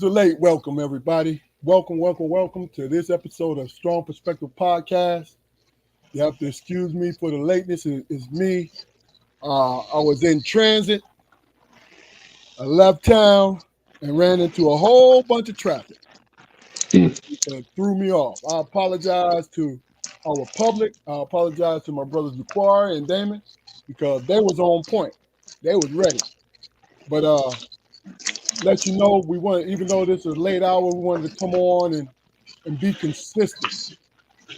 It's a late welcome, everybody. Welcome to this episode of Strong Perspective Podcast. You have to excuse me for the lateness. It's me. I was in transit. I left town and ran into a whole bunch of traffic. Mm. It threw me off. I apologize to our public. I apologize to my brothers Jaquari and Damon because they was on point. They was ready. But let you know we want, even though this is late hour, we wanted to come on and be consistent.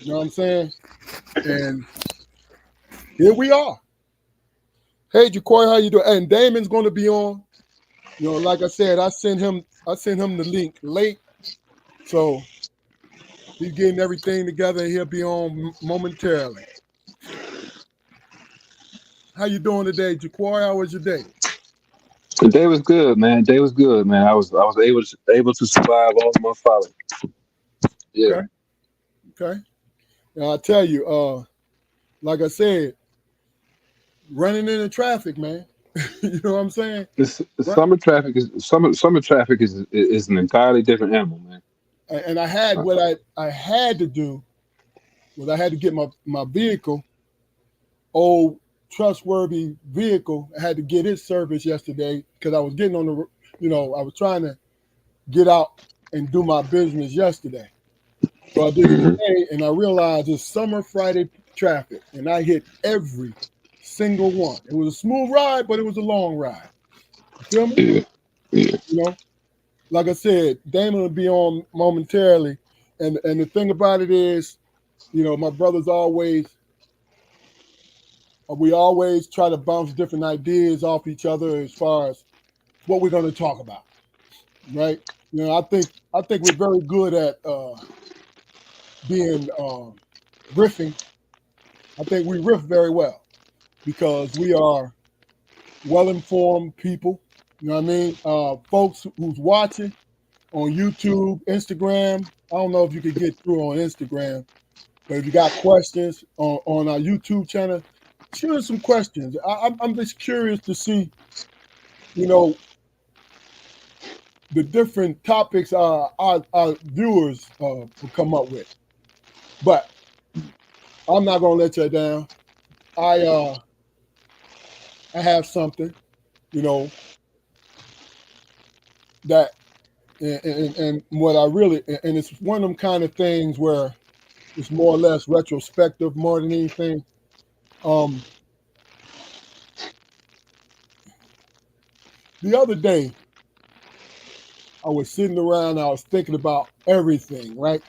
You know what I'm saying? And here we are. Hey, Jaquari, how you doing? And Damon's going to be on. You know, like I said, I sent him the link late, so he's getting everything together, and he'll be on momentarily. How you doing today, Jaquari? How was your day? The day was good, man. Day was good, man. I was able to survive all of my folly. Yeah. Okay. Now I tell you, like I said, running into traffic, man. You know what I'm saying? The Run- summer traffic is an entirely different animal, man. And I had what I had to do was I had to get my vehicle, old trustworthy vehicle. I had to get it serviced yesterday because I was getting on the, I was trying to get out and do my business yesterday. So I did it today, and I realized it's summer Friday traffic, and I hit every single one. It was a smooth ride, but it was a long ride. You feel me? Yeah. Yeah. You know, like I said, Damon will be on momentarily, and the thing about it is, my brothers we always try to bounce different ideas off each other as far as what we're going to talk about, right? I think we're very good at being riffing. I think we riff very well because we are well-informed people. You know what I mean? Folks who's watching on YouTube, Instagram. I don't know if you could get through on Instagram, but if you got questions on our YouTube channel, shoot us some questions. I'm just curious to see, the different topics our viewers will come up with. But I'm not gonna let you down. I have something, that and what I really, and it's one of them kind of things where it's more or less retrospective more than anything. The other day I was sitting around, I was thinking about everything, right?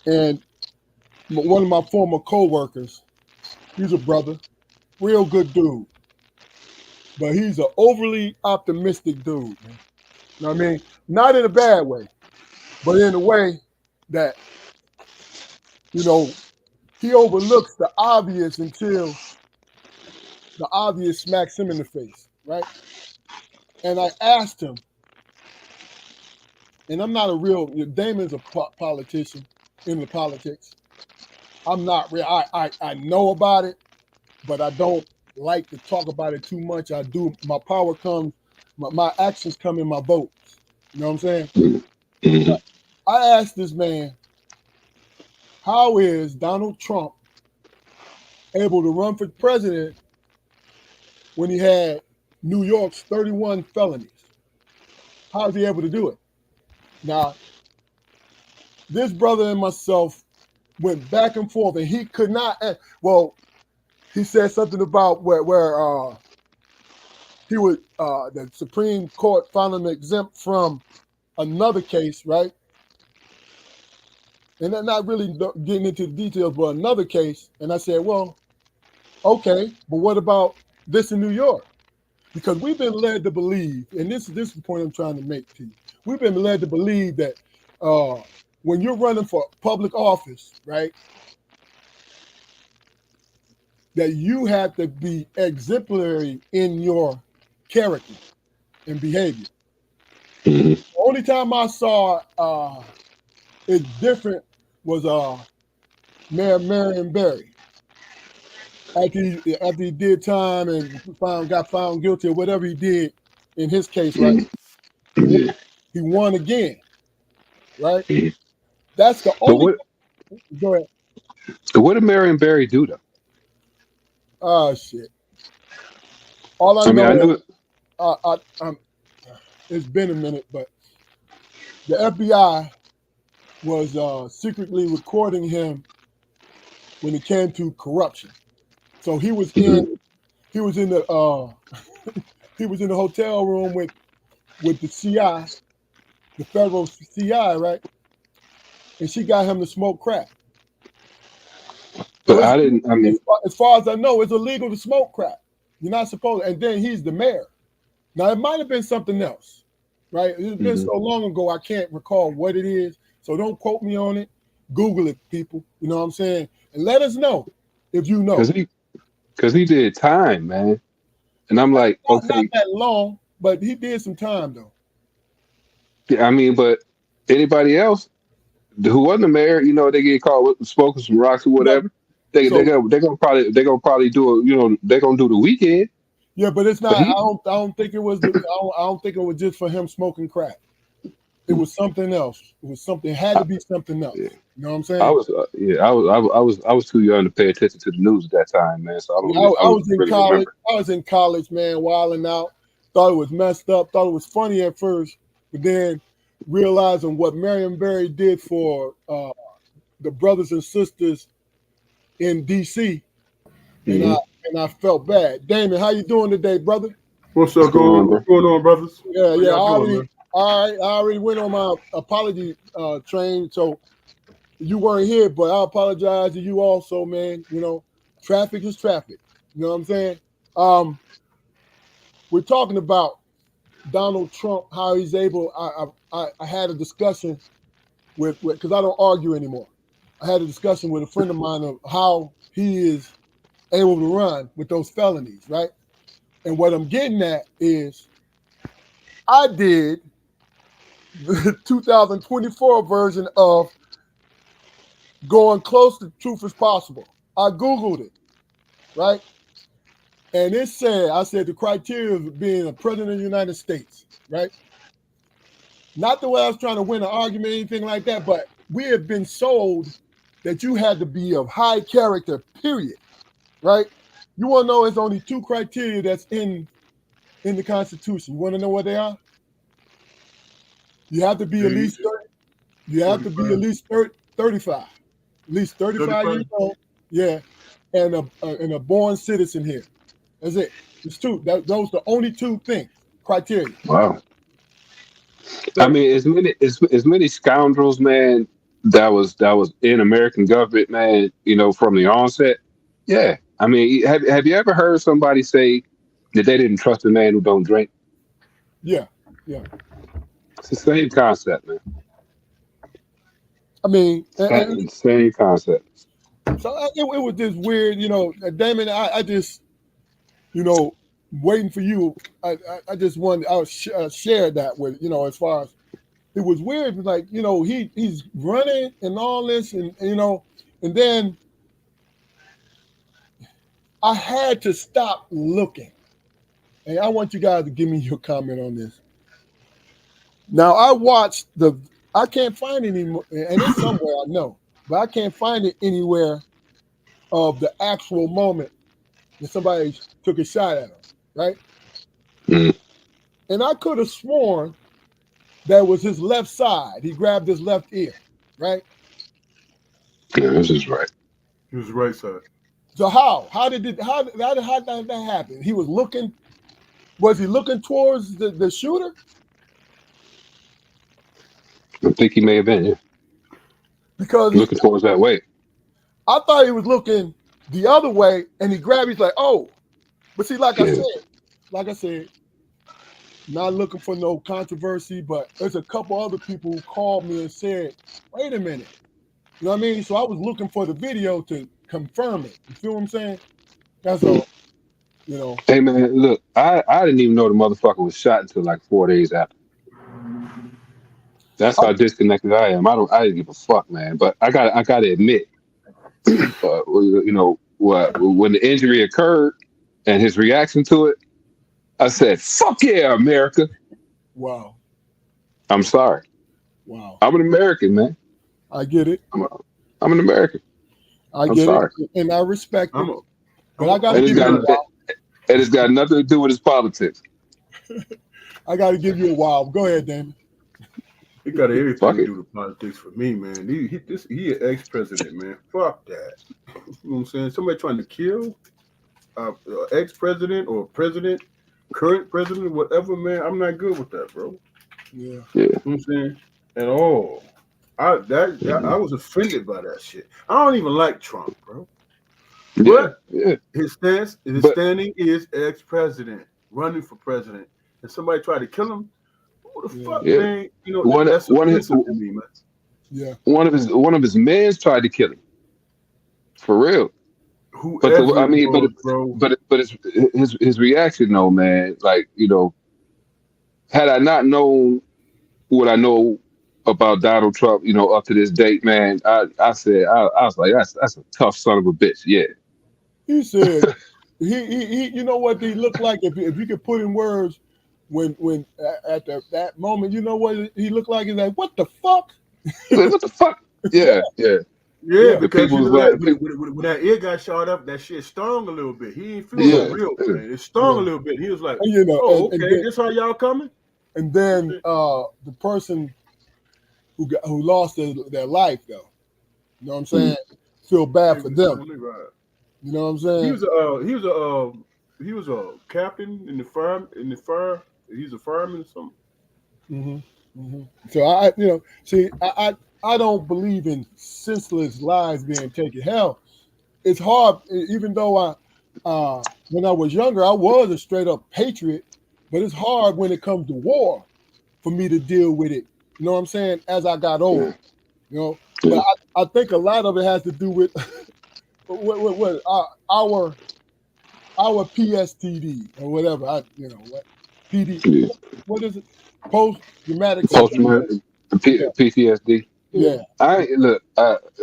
And one of my former co-workers, he's a brother, real good dude, but he's an overly optimistic dude, man. You know what I mean? Not in a bad way, but in a way that, he overlooks the obvious until the obvious smacks him in the face, right? And I asked him, and I'm not a real, Damon's a politician in the politics. I'm not real, I know about it, but I don't like to talk about it too much. I do, my power comes, my actions come in my votes. You know what I'm saying? Mhm. I asked this man, how is Donald Trump able to run for president when he had New York's 31 felonies? How is he able to do it? Now, this brother and myself went back and forth, and he could not. Well, he said something about where he would the Supreme Court found him exempt from another case, right? And I'm not really getting into the details, but another case. And I said, well, okay, but what about this in New York? Because we've been led to believe, and this is the point I'm trying to make to you. We've been led to believe that when you're running for public office, right, that you have to be exemplary in your character and behavior. Mhm. The only time I saw it different was Mayor Marion Barry. After he did time and got found guilty or whatever he did in his case, right? Yeah. He won again, right? Mhm. That's the But only. Go ahead. what did Marion Barry do though? Oh shit. All I I mean, I know is knew it. I'm, it's been a minute, but the FBI was secretly recording him when it came to corruption. So Mhm. he was in the he was in the hotel room with the CI, the federal CI, right? And she got him to smoke crack. So But I didn't. I mean, as far as I know, it's illegal to smoke crack. You're not supposed. And then he's the mayor. Now it might have been something else, right? It's been mhm. so long ago I can't recall what it is. So don't quote me on it. Google it, people. You know what I'm saying? And let us know if you know. Cause he did time, man. And I'm like, Not okay. that long, but he did some time though. Yeah, I mean, but anybody else who wasn't the mayor, they get caught with smoking some rocks or Yeah. whatever. They So they're gonna probably do they're gonna do the weekend. yeah, but it's But not. he I don't think it was. I don't think it was just for him smoking crack. It was something else. It was something. It had I, to be something yeah, else. You know what I'm I saying? was I was too young to pay attention to the news at that time, man. So Yeah, I I don't was in really college. remember. I was in college, man, wilding out. Thought it was messed up. Thought it was funny at first, but then realizing what Marion Barry did for the brothers and sisters in D.C. and I Hmm. and I felt bad. Damon, how you doing today, brother? What's What's up going on, going? bro? What's going on, brothers? Yeah, How yeah. y'all doing, man? I already went on my apology train, so you weren't here, but I apologize to you also, man. You know, traffic is traffic. You know what I'm saying? Um, we're talking about Donald Trump, how he's able. I had a discussion with because I don't argue anymore. I had a discussion with a friend of mine of how he is able to run with those felonies, right? And what I'm getting at is I did the 2024 version of going close to truth as possible. I Googled it, right? And it said, I said the criteria of being a president of the United States, right? Not the way I was trying to win an argument or anything like that, but we have been sold that you had to be of high character, period, right? You want to know it's only two criteria that's in the Constitution. You want to know what they are? You have to be at The least 30, you have to be at 45, least 30, 35, at least 35 years 35. old, yeah, and a born citizen here. That's it. It's two. Those are the only two things, criteria. Wow. I So mean, as many scoundrels, man, that was in American government, man. From the onset. Yeah. I mean, have you ever heard somebody say that they didn't trust a man who don't drink? yeah, yeah. It's the same concept, man. I mean, Same concept. so it was just weird, Damon. I just, waiting for you. I just wanted share that with as far as it was weird. Like he's running and all this, and then I had to stop looking. And I want you guys to give me your comment on this. Now I watched I can't find it anymore, and it's somewhere I know, but I can't find it anywhere of the actual moment that somebody took a shot at him, right? Mm. And I could have sworn that was his left side. He grabbed his left ear, right? Yeah, this is right. He was the right side. So how did that happen? He was looking. Was he looking towards the shooter? I think he may have been Because looking towards that way. I thought he was looking the other way, and he grabbed. He's like, oh, but see, Yeah. like I said, not looking for no controversy, but there's a couple other people who called me and said, wait a minute. You know what I mean? So I was looking for the video to confirm it. You feel what I'm saying? That's all. Hey man, look, I didn't even know the motherfucker was shot until like 4 days after. That's how disconnected I am. I didn't give a fuck, man. But I gotta admit, what when the injury occurred and his reaction to it, I said, "Fuck yeah, America." Wow. I'm sorry. Wow. I'm an American, man. I get it. I'm an American. I I'm get sorry. it. And I respect I'm it. a, But I got to And it's give you got a wow. and it's got nothing to do with his politics. I got to give you a wow. Go ahead, Damon. it got everything Fuck to it. do with politics for me, man. He an ex-president, man. Fuck that. You know what I'm saying? Somebody trying to kill ex-president or president, current president, whatever, man. I'm not good with that, bro. Yeah. Yeah. You know what I'm saying? At all. I was offended by that shit. I don't even like Trump, bro. Yeah. But Yeah. his But standing is ex-president running for president, and somebody tried to kill him. Who the Yeah. fuck, yeah, man? You know one that's one of his offensive to me, man. Yeah. one of his men tried to kill him for real. But Whoever I it mean, was, bro. but his reaction though, man. Like had I not known what I know about Donald Trump, up to this date, man, I said I was like that's a tough son of a bitch. Yeah. He said, he you know what he looked like if you could put in words when at that moment, you know what he looked like? He's like, what the fuck? Like, what the fuck? Yeah. Yeah. Yeah, Yeah. The because people you was know that like, people, when that ear got shot up, that shit stung a little bit. He didn't feel Yeah. no yeah. real Yeah. pain. It stung a Yeah. little bit. He was like, And, "Oh, and okay, this how y'all coming?" then the person who lost their life though, you know what I'm saying? Feel bad for them. Right. You know what I'm He saying? was he was a captain in the fire. He's a fireman or something. So I don't believe in senseless lives being taken. Hell, it's hard. Even though when I was younger, I was a straight up patriot, but it's hard when it comes to war for me to deal with it. You know what I'm saying? As I got older, Yeah. but I think a lot of it has to do with what our PSTD or whatever. What PD? Yeah. What is it? Post traumatic Post stress. Yeah, PTSD. yeah, I look.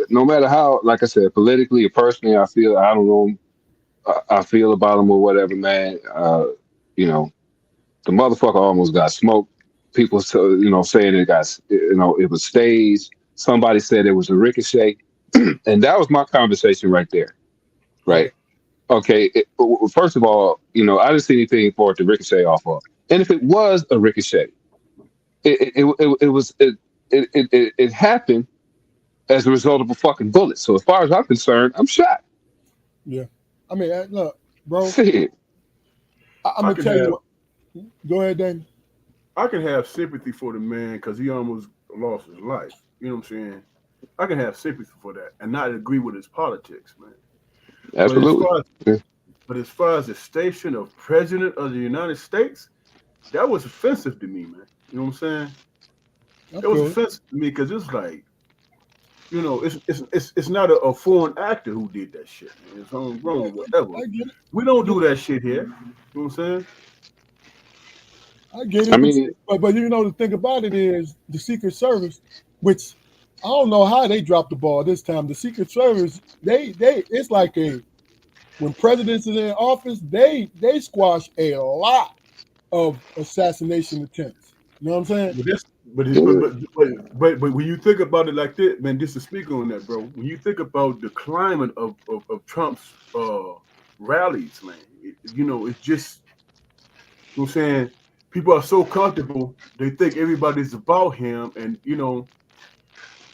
No matter how, like I said, politically or personally, I don't know. I feel about him or whatever, man. The motherfucker almost got smoked. People, saying it got, it was staged. Somebody said it was a ricochet, and that was my conversation right there. yeah. Right. Okay. First of all, I didn't see anything for it to ricochet off of, and if it was a ricochet, it happened as a result of a fucking bullet. So as far as I'm concerned, I'm shot. Yeah. I mean, look, bro, Shit. I'm I gonna can tell you have what. Go ahead, Danny. I can have sympathy for the man because he almost lost his life. You know what I'm saying? I can have sympathy for that and not agree with his politics, man. But as Absolutely. far as Yeah. the station of president of the United States, that was offensive to me, man. You know what I'm saying? I It was feel it. offensive to me because it's like, it's not a foreign actor who did that shit, man. It's homegrown, whatever. I get it. We don't do that shit here. You know what I'm saying? I get I it. mean, But the thing about it is the Secret Service, which I don't know how they dropped the ball this time. The Secret Service, they it's like when presidents are in office, they squash a lot of assassination attempts. You know what I'm saying? But this, but, it, yeah, but when you think about it like that, man, just to speak on that, bro. When you think about the climate of Trump's rallies, man, it's just, you know what I'm saying, people are so comfortable, they think everybody's about him, and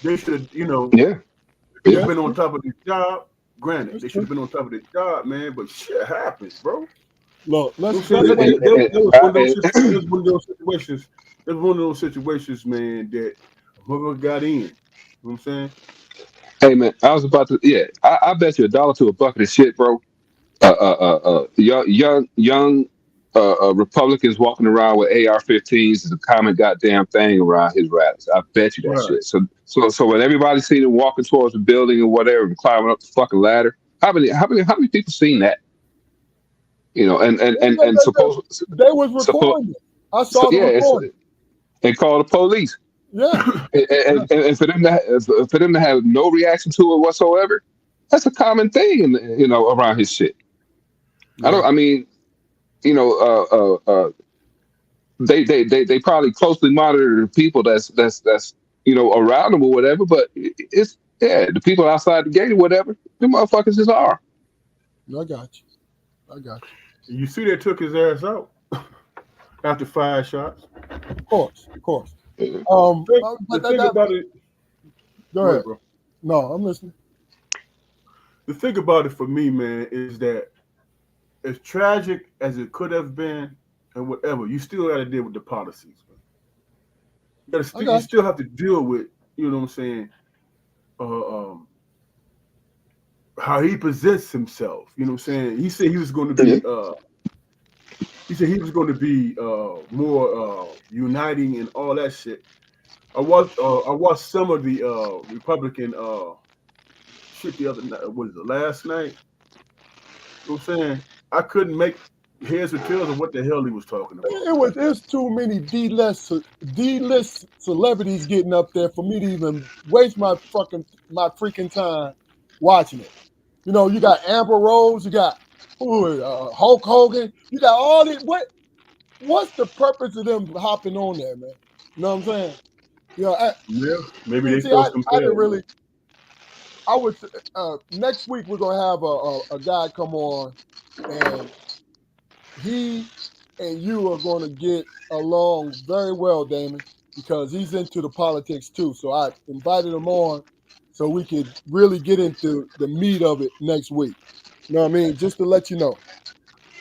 they should have, yeah, they should yeah. have been on top of their job. Granted, That's they should true. have been on top of their job, man. But shit happens, bro. Look, You know let's what I'm saying? let's That was one of those situations. That was one of those situations, man, that whoever got in. You know what I'm saying? Hey man, I was about to. Yeah, I bet you $1 to a bucket of shit, bro. Young Republicans walking around with AR-15s is a common goddamn thing around his rallies. I bet you that Right. shit. So when everybody seen him walking towards the building or whatever and climbing up the fucking ladder, how many people seen that? And suppose they was suppose recording it. I so saw the yeah, recording. they call the police. Yeah. And for them to have no reaction to it whatsoever, that's a common thing, around his shit. I Yeah. don't. I mean, you know, they probably closely monitor the people that's around them or whatever. But it's the people outside the gate or whatever. The motherfuckers just are. I got you. You see, they took his ass out after 5 shots. Of course. The But thing about it. Go ahead, bro. No, I'm listening. The thing about it for me, man, is that as tragic as it could have been and whatever, you still got to deal with the policies. Man. You still have to deal with, you know what I'm saying, how he presents himself. You know what I'm saying? He said he was going to be more uniting and all that shit. I watched some of the Republican shit the other night. What is it? Last night. You know what I'm saying? I couldn't make heads or tails of what the hell he was talking about. There's too many D-list celebrities getting up there for me to even waste my freaking time watching it. You know, you got Amber Rose, you got Hulk Hogan, you got all these. What's the purpose of them hopping on there, man? You know what I'm saying? You know, maybe they feel compelled. I didn't really. I would next week we're gonna have a guy come on, and he and you are gonna get along very well, Damon, because he's into the politics too. So I invited him on so we could really get into the meat of it next week. You know what I mean? Just to let you know.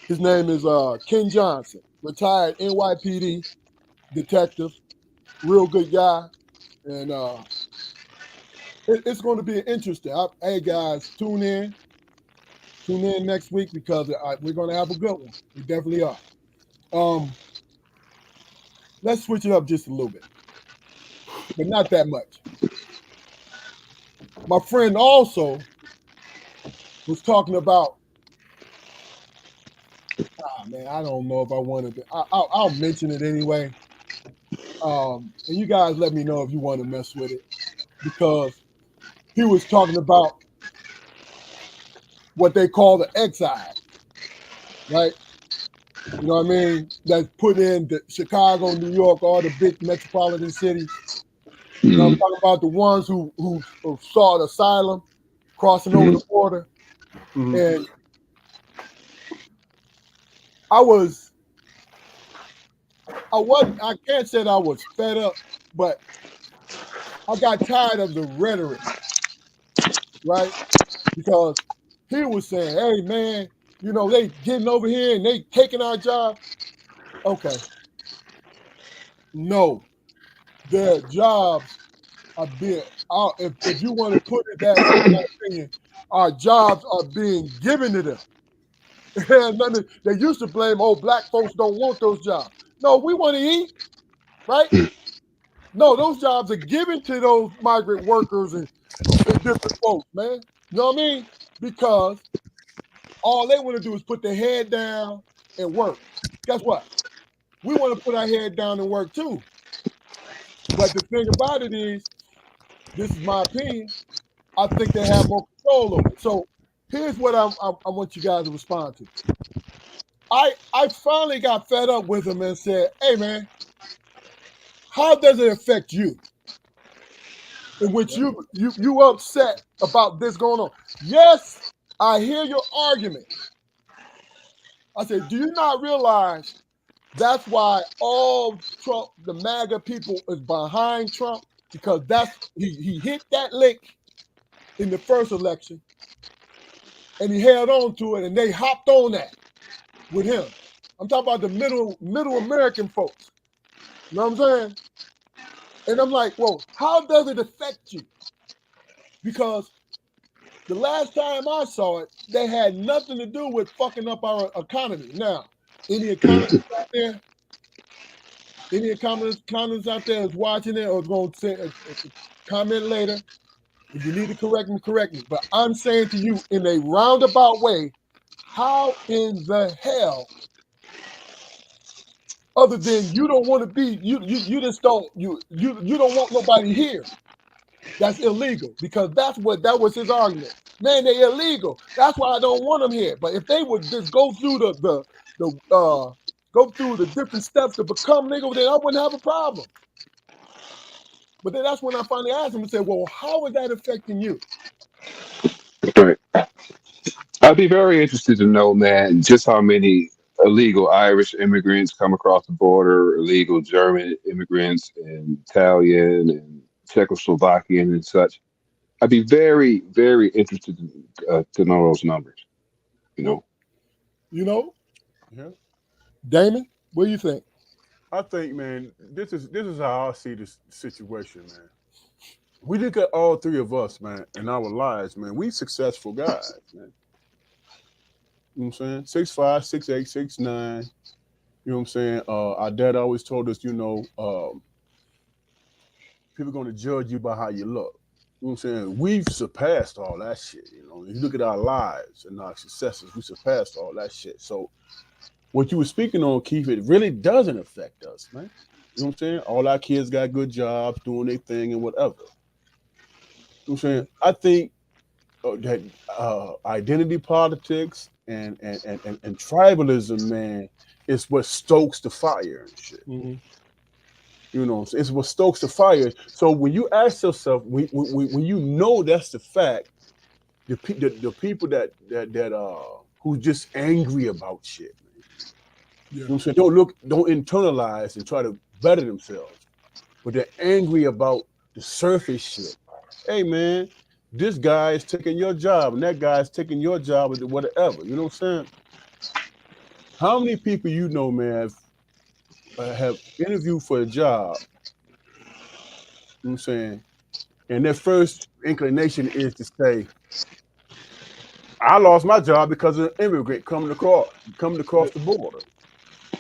His name is Ken Johnson, retired NYPD detective, real good guy, and it's going to be interesting. Hey guys, tune in next week because we're going to have a good one. We definitely are. Let's switch it up just a little bit, but not that much. My friend also was talking about. Man, I don't know if I wanted to. I'll mention it anyway. And you guys let me know if you want to mess with it, because he was talking about what they call the exile, right? You know what I mean? That's put in the Chicago, New York, all the big metropolitan cities. You know, I'm talking about the ones who sought asylum, crossing over the border. And I can't say that I was fed up, but I got tired of the rhetoric, right? Because he was saying, hey man, you know, they getting over here and they taking our job. Okay. No, their jobs are being, if you want to put it that way, in my opinion, our jobs are being given to them. They used to blame, black folks don't want those jobs. No, we want to eat, right? No, those jobs are given to those migrant workers and different folks, man. You know what I mean? Because all they want to do is put their head down and work. Guess what? We want to put our head down and work too. But the thing about it is, this is my opinion, I think they have more control over it. So here's what I want you guys to respond to. I finally got fed up with him and said, hey man, how does it affect you? In which you upset about this going on. Yes, I hear your argument. I said, do you not realize that's why all Trump, the MAGA people is behind Trump? Because he hit that lick in the first election and he held on to it and they hopped on that with him. I'm talking about the middle American folks. You know what I'm saying? And I'm like, well, how does it affect you? Because the last time I saw it, they had nothing to do with fucking up our economy. Now, any economists out there? Any economists out there is watching it or is going to say a comment later? If you need to correct me. But I'm saying to you in a roundabout way, how in the hell, other than you don't want to be, you don't want nobody here. That's illegal, because that was his argument. Man, they're illegal. That's why I don't want them here. But if they would just go through the go through the different steps to become legal, then I wouldn't have a problem. But then that's when I finally asked him and said, well, how is that affecting you? Right. I'd be very interested to know, man, just how many illegal Irish immigrants come across the border, illegal German immigrants, and Italian and Czechoslovakian and such. I'd be very, very interested to know those numbers. You know, You know, Yeah. Damon, what do you think? I think, man, this is how I see this situation, man. We look at all three of us, man, in our lives, man. We successful guys, man. You know what I'm saying? 6'5", 6'8", 6'9". You know what I'm saying? Our dad always told us, people are gonna judge you by how you look. You know what I'm saying? We've surpassed all that shit. You know, if you look at our lives and our successes, we surpassed all that shit. So what you were speaking on, Keith, it really doesn't affect us, man. You know what I'm saying? All our kids got good jobs, doing their thing and whatever. You know what I'm saying? I think that identity politics and tribalism, man, is what stokes the fire and shit. Mm-hmm. You know, it's what stokes the fire. So when you ask yourself, when you know that's the fact, the people that who's just angry about shit, man. Yeah. You know what I'm saying? Don't internalize and try to better themselves, but they're angry about the surface shit. Hey, man, this guy is taking your job, and that guy is taking your job, or whatever. You know what I'm saying? How many people you know, man, have interviewed for a job? You know what I'm saying? And their first inclination is to say, I lost my job because of an immigrant coming across the border.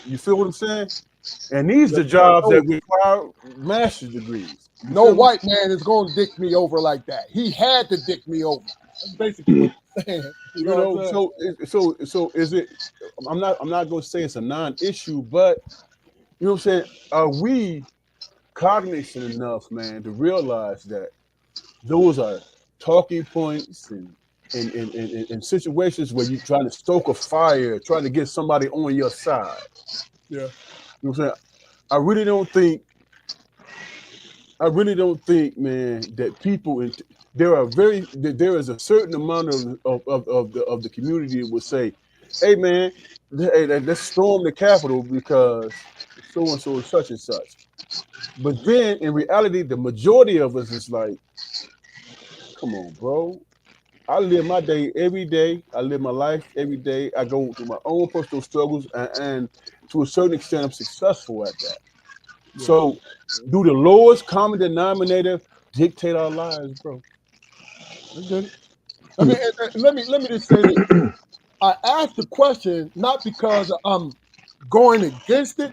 You feel what I'm saying? And these are the jobs that require master's degrees. No white man is going to dick me over like that. He had to dick me over. That's basically what I'm saying. You know what I'm saying? So is it? I'm not going to say it's a non-issue, but you know what I'm saying? Are we cognizant enough, man, to realize that those are talking points and in situations where you're trying to stoke a fire, trying to get somebody on your side? Yeah. You know what I'm saying? I really don't think, man, that people there is a certain amount of the community that would say, hey, man, let's storm the Capitol because so and so is such and such. But then in reality, the majority of us is like, come on, bro. I live my day every day. I live my life every day. I go through my own personal struggles, and to a certain extent, I'm successful at that. Yeah. So, do the lowest common denominator dictate our lives, bro? Okay. I mean, let me just say this. I asked the question not because I'm going against it.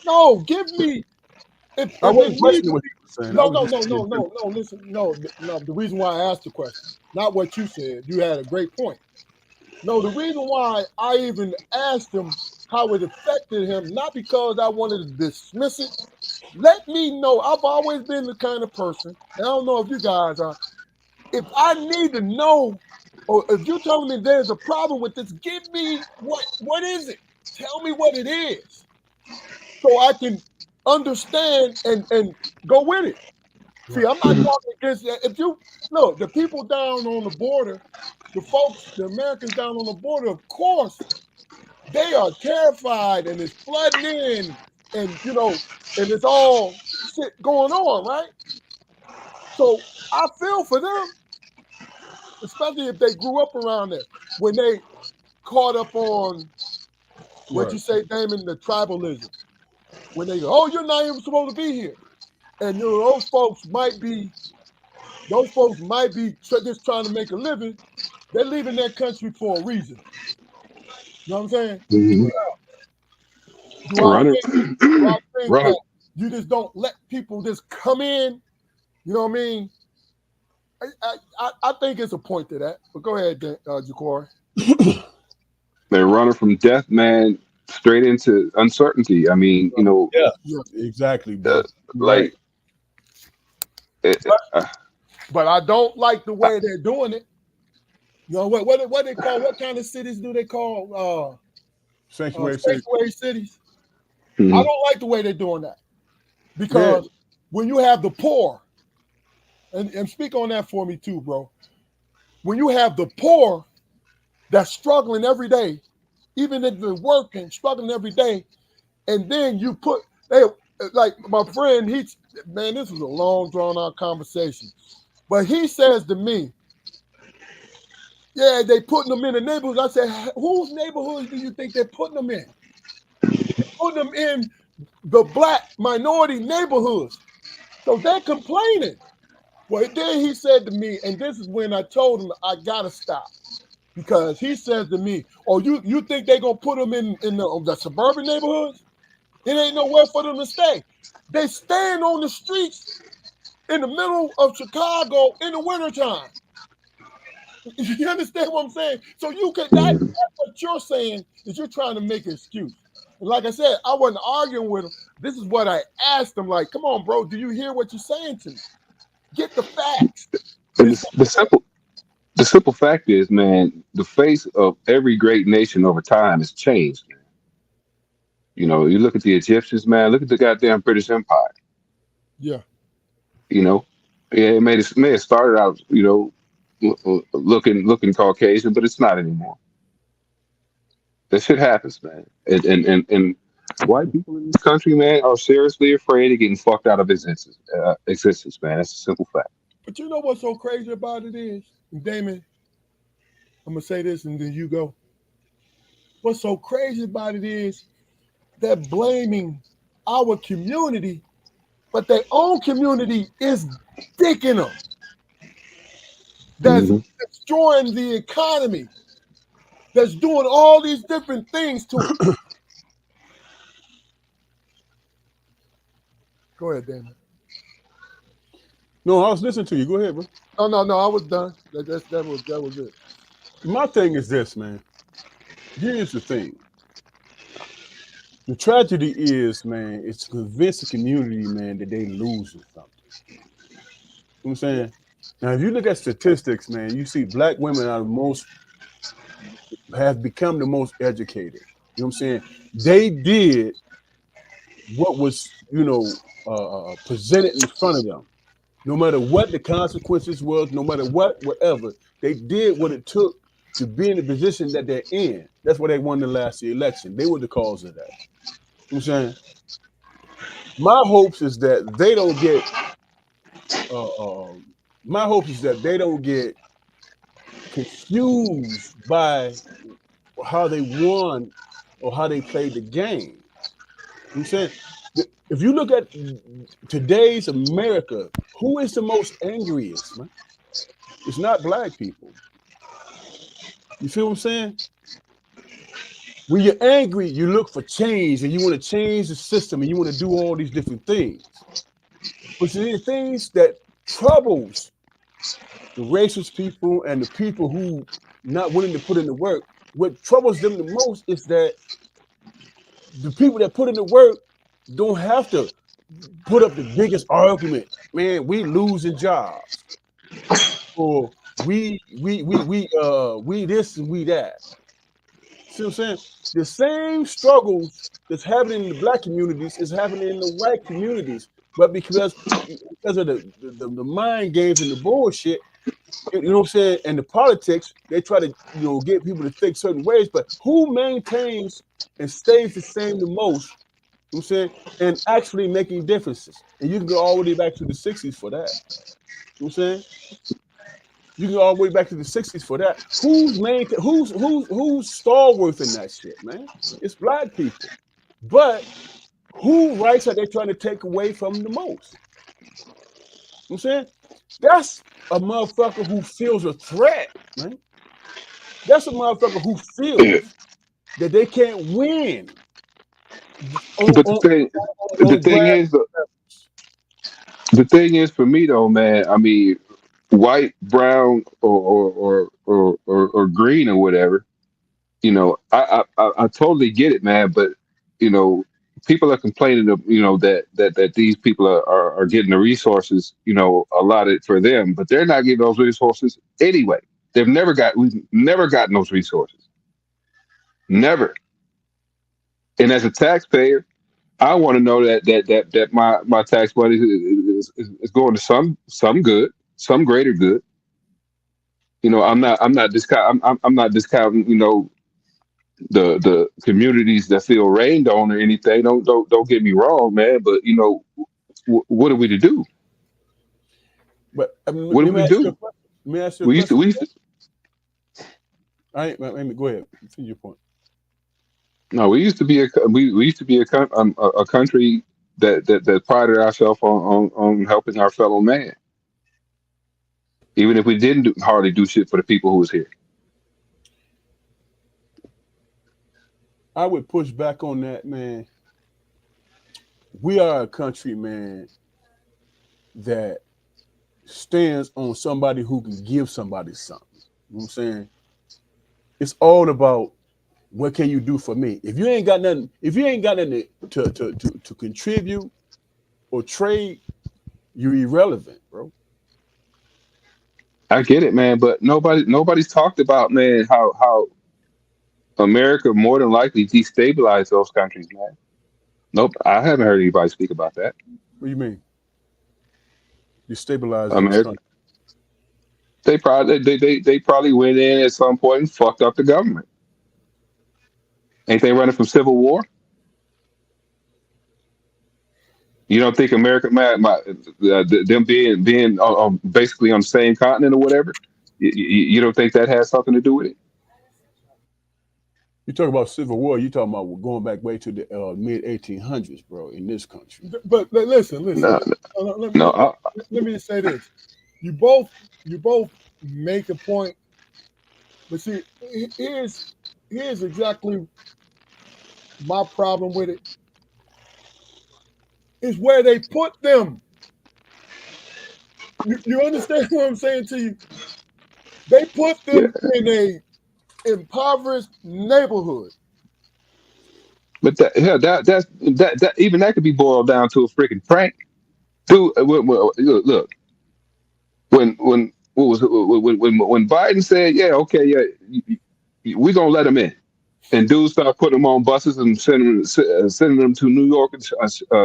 No, give me. If I wasn't it questioning needs what you were saying. no. Listen, no. The reason why I asked the question, not what you said. You had a great point. No, the reason why I even asked him how it affected him, not because I wanted to dismiss it. Let me know. I've always been the kind of person, and I don't know if you guys are. If I need to know, or if you're telling me there's a problem with this, give me what is it? Tell me what it is, so I can understand and go with it. See, I'm not talking against that. If you look, the people down on the border, the folks, the Americans down on the border, of course, they are terrified and it's flooding in, and and it's all shit going on, right? So I feel for them, especially if they grew up around it, when they caught up on what you say, Damon, the tribalism. When they go, oh, you're not even supposed to be here. And those folks might be just trying to make a living. They're leaving their country for a reason. You know what I'm saying? Mm-hmm. Do I think that you just don't let people just come in? You know what I mean? I think it's a point to that. But go ahead, Jaquari. They're running from death, man, straight into uncertainty. I mean, yeah, exactly, bro. Like, but I don't like the way they're doing it. You know what they call? What kind of cities do they call? Sanctuary city. sanctuary cities. I Mhm. don't like the way they're doing that because when you have the poor, and speak on that for me too, bro. When you have the poor that's struggling every day, even if they're working, struggling every day, and then you put they like my friend, he's man, this was a long drawn out conversation. But he says to me, yeah, they putting them in the neighborhoods. I said, whose neighborhoods do you think they're putting them in? They're putting them in the black minority neighborhoods. So they're complaining. Well, then he said to me, and this is when I told him I gotta stop. Because he says to me, oh, you think they're gonna put them in the suburban neighborhoods? It ain't nowhere for them to stay. They stand on the streets in the middle of Chicago in the wintertime. You understand what I'm saying? So you could that's what you're saying is you're trying to make an excuse. And like I said, I wasn't arguing with him. This is what I asked him. Like, come on, bro, do you hear what you're saying to me? Get the facts. And the simple fact is, man, the face of every great nation over time has changed. Man. You know, you look at the Egyptians, man. Look at the goddamn British Empire. Yeah. You know, yeah, may have started out, you know, looking Caucasian, but it's not anymore. That shit happens, man. And white people in this country, man, are seriously afraid of getting fucked out of existence, man. That's a simple fact. But you know what's so crazy about it is, and Damon, I'm gonna say this and then you go. What's so crazy about it is they're blaming our community, but their own community is dicking them. That's Hmm. destroying the economy. That's doing all these different things to them. Go ahead, Damon. No, I was listening to you. Go ahead, bro. No, I was done. That was it. My thing is this, man. Here's the thing. The tragedy is, man, it's to convince the community, man, that they losing something. You know what I'm saying? Now, if you look at statistics, man, you see black women are have become the most educated. You know what I'm saying? They did what was, presented in front of them. No matter what the consequences was, no matter whatever, they did what it took to be in the position that they're in. That's why they won the last election. They were the cause of that. You know what I'm saying? My hopes is that they don't get. My hope is that they don't get confused by how they won or how they played the game. You know what I'm saying? If you look at today's America, who is the most angriest, man? It's not black people. You feel what I'm saying? When you're angry, you look for change and you want to change the system and you want to do all these different things. But the things that troubles the racist people and the people who not willing to put in the work, what troubles them the most is that the people that put in the work don't have to put up the biggest argument. Man, we losing jobs. Or we this and we that. See what I'm saying? The same struggles that's happening in the black communities is happening in the white communities. But because of the mind games and the bullshit, you know what I'm saying, and the politics, they try to get people to think certain ways. But who maintains and stays the same the most? You know what I'm saying, and actually making differences. And you can go all the way back to the 60s for that. You know what I'm saying? You can go all the way back to the 60s for that. Who's stalwart in that shit, man? It's black people. But who rights are they trying to take away from the most? You know what I'm saying? That's a motherfucker who feels a threat, man. That's a motherfucker who feels that they can't win. But the thing is for me though, man. I mean, white, brown, or green or whatever. I totally get it, man. But you know, people are complaining of that these people are getting the resources allotted for them, but they're not getting those resources anyway. We've never gotten those resources. Never. And as a taxpayer, I want to know that my tax money is going to some good, some greater good. I'm not discounting, the communities that feel rained on or anything. Don't get me wrong, man. But what are we to do? But What do let me we ask you a do? question. Let me ask you a We used to question. we used to Go ahead. Finish your point. no we used to be we used to be a country that prided ourselves on helping our fellow man, even if we didn't hardly do shit for the people who was here. I would push back on that, man. We are a country, man, that stands on somebody who can give somebody something. You know what I'm saying? It's all about what can you do for me. If you ain't got nothing to contribute or trade, you're irrelevant, bro. I get it, man, but nobody's talked about, man, how America more than likely destabilized those countries, man. Nope, I haven't heard anybody speak about that. What do you mean? Destabilize those America, countries. they probably went in at some point and fucked up the government. Ain't they running from civil war? You don't think America, them being basically on the same continent or whatever? You don't think that has something to do with it? You talk about civil war. You talking about going back way to the mid 1800s, bro, in this country. But listen. No, Let no. me let me say this. You both make a point, but see, here's exactly my problem with it. Is where they put them. You understand what I'm saying to you? They put Yeah, them in a impoverished neighborhood. but that even that could be boiled down to a freaking prank, dude. Look, when what was it, when Biden said, yeah, okay, yeah, we gonna let them in. And dudes started putting them on buses and sending them to New York and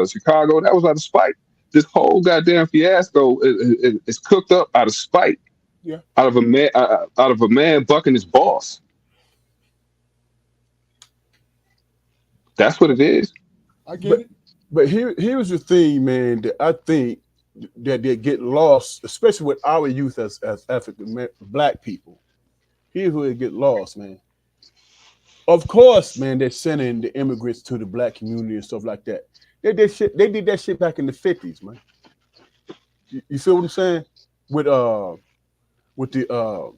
Chicago. That was out of spite. This whole goddamn fiasco is cooked up out of spite, Yeah, out of a man bucking his boss. That's what it is. I get But it. here's the thing, man, that I think that they get lost, especially with our youth as African black people. Here's where it get lost, man. Of course, man, they're sending the immigrants to the black community and stuff like that. They did that shit back in the 50s, man. You feel what I'm saying? With with the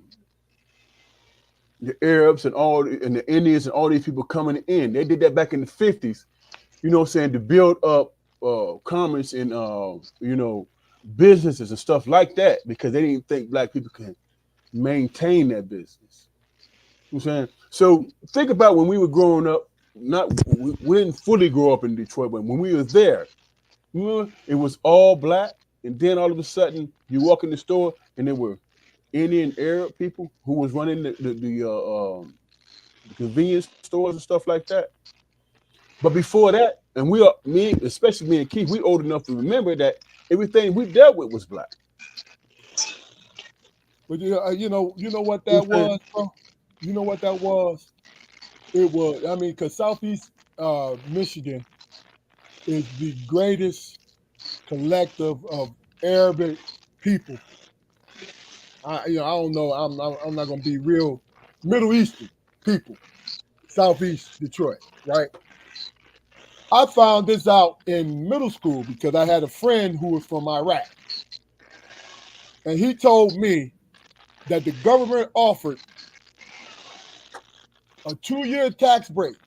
Arabs and the Indians and all these people coming in. They did that back in the 50s, you know what I'm saying, to build up commerce and businesses and stuff like that, because they didn't think black people can maintain that business. You know what I'm saying? So think about when we were growing up, we didn't fully grow up in Detroit, but when we were there, you know, it was all black, and then all of a sudden you walk in the store and there were Indian Arab people who was running the convenience stores and stuff like that. But before that, and especially me and Keith, we old enough to remember that everything we dealt with was black. But you know what You know that what I'm was, bro. You know what that was? It was. I mean, because Southeast Michigan is the greatest collective of Arabic people. I don't know. I'm not gonna be real. Middle Eastern people, Southeast Detroit, right? I found this out in middle school because I had a friend who was from Iraq, and he told me that the government offered a 2-year tax break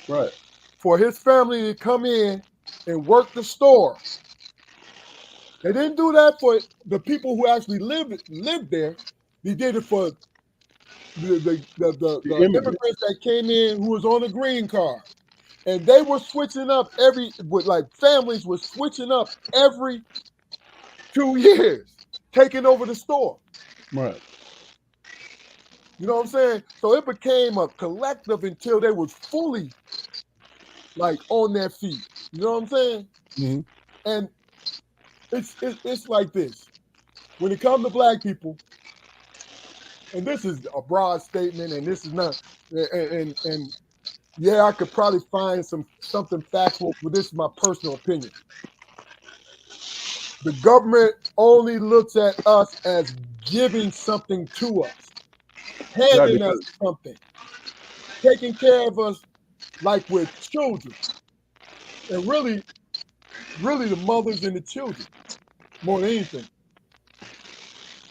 saying? Right. for his family to come in and work the store. They didn't do that for the people who actually lived there. They did it for The the immigrant. immigrants that came in who was on a green card. And they were switching up families were switching up every 2 years, taking over the store. Right. You know what I'm saying? So it became a collective until they was fully like on their feet. You know what I'm saying? Mhm. And it's like this. When it comes to black people, and this is a broad statement, and this is not, and yeah, I could probably find something factual, but this is my personal opinion. The government only looks at us as giving something to us, Right, handing us because something, taking care of us like we're children, and really the mothers and the children more than anything.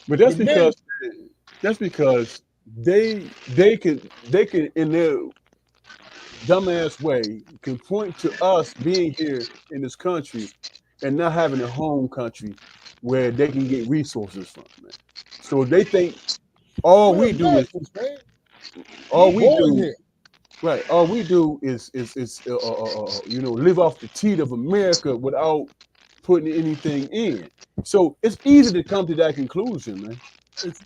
but The men, that's because they can in their dumbass way can point to us being here in this country and not having a home country where they can get resources from, man. So they think all we're we do is Americans, man. all We're we born do here. right. All we do is live off the teat of America without putting anything in. So it's easy to come to that conclusion, man. It's,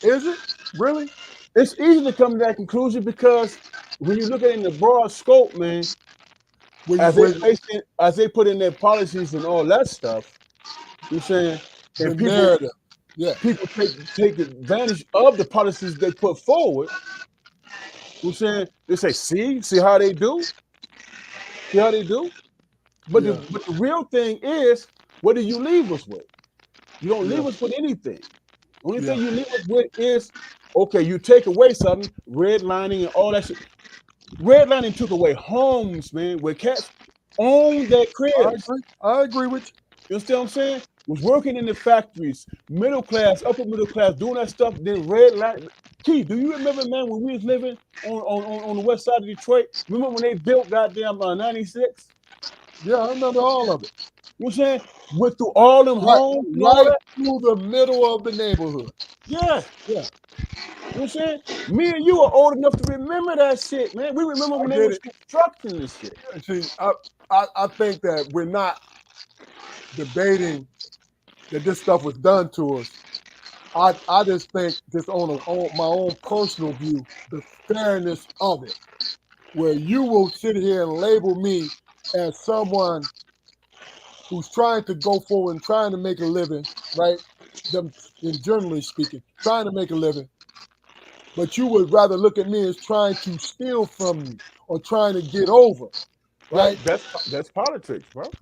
is it really? It's easy to come to that conclusion because when you look at it in the broad scope, man, When you as they when as they put in their policies and all that stuff, you're saying, the and narrative, yeah, people take advantage of the policies they put forward. You're saying they say, see how they do, see how they do. But yeah, the real thing is, what do you leave us with? You don't yeah, leave us with anything. Only yeah. thing you leave us with is, okay, you take away something, redlining and all that shit. Redlining took away homes, man, where cats owned their I cribs. agree. I agree with You understand what I'm saying? Was working in the factories, middle class, upper middle class, doing that stuff, then redlining. Keith, do you remember, man, when we was living on the west side of Detroit? Remember when they built goddamn 96? you. Yeah, I remember all of it. You know what I'm saying? Went through all them Right, homes and all right that. through the middle of the neighborhood. Yeah. Yeah, You know what I'm saying? Me and you are old enough to remember that shit, man. We remember I when they get was it. constructing this shit. See, I think that we're not debating that this stuff was done to us. I just think just on my own personal view, the fairness of it, where you will sit here and label me as someone who's trying to go forward and trying to make a living, right? Them, in generally speaking, trying to make a living, but you would rather look at me as trying to steal from you or trying to get over, Right? right? That's politics, bro.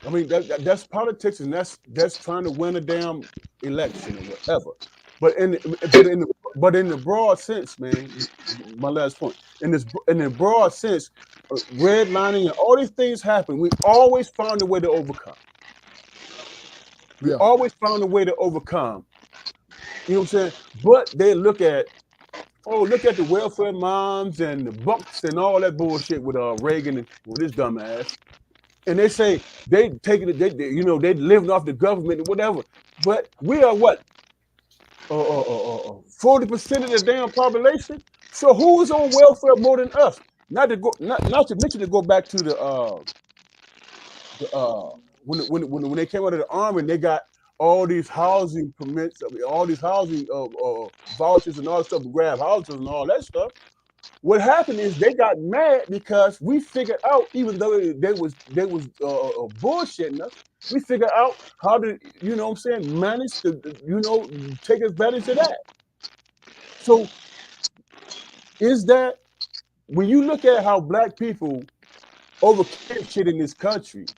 I mean that's politics, and that's trying to win a damn election or whatever. But in the, but It, in the but in the broad sense, man, my last point. In the broad sense, redlining and all these things happen. We always found a way to overcome. We Yeah, always found a way to overcome. You know what I'm saying? But they look at, oh, look at the welfare moms and the bucks and all that bullshit with Reagan and with his dumb ass. And they say they taking it, they living off the government and whatever. But we are what? 40% of the damn population. So who is on welfare more than us? Not to mention to go back to the when they came out of the army and they got all these housing permits, all these housing vouchers and all that stuff, grab houses and all that stuff. What happened is they got mad because we figured out, even though they was bullshitting us, we figured out how to, you know what I'm saying, manage to, take advantage of that. So is that when you look at how black people overcame shit in this country,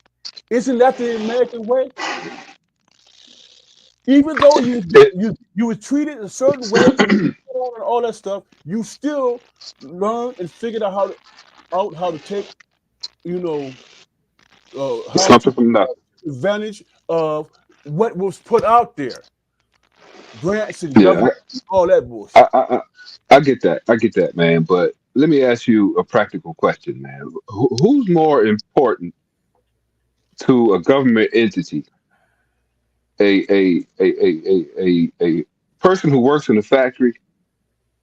isn't that the American way? Even though it, you were treated a certain way and all that stuff, you still learn and figured out how to take, you know, how to something from nothing. take advantage of what was put out there, grants and Yeah, government, all that I, bullshit. I, I, I get that. I get that, man. But let me ask you a practical question, man. Who's more important to a government entity? A person who works in a factory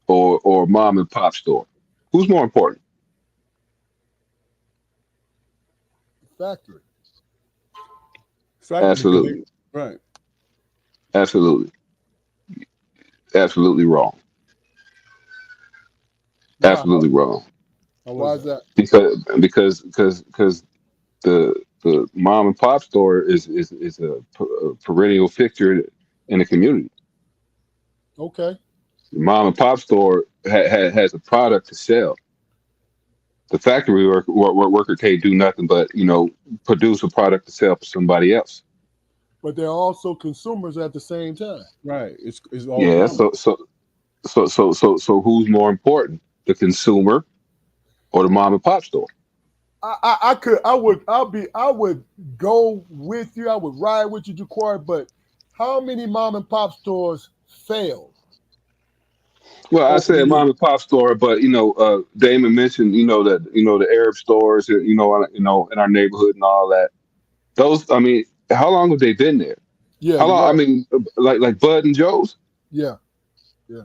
or a mom and pop store? Who's more important? factory. Exactly, because Absolutely, right. absolutely, absolutely wrong. Wow. Absolutely wrong. Why is that? Because the mom and pop store is a perennial fixture in the community. Okay. The mom and pop store has a product to sell. The factory worker can't do nothing but produce a product to sell for somebody else. But they're also consumers at the same time. Right. It's all Yeah. coming. So who's more important, the consumer or the mom and pop store? I would go with you. I would ride with you, Jaquar. But how many mom and pop stores failed Well, I over the said mom years? and pop store, but Damon mentioned that the Arab stores, in our neighborhood and all that. Those, I mean, how long have they been there? Yeah, How you're long? I right. mean, like Bud and Joe's. Yeah, yeah.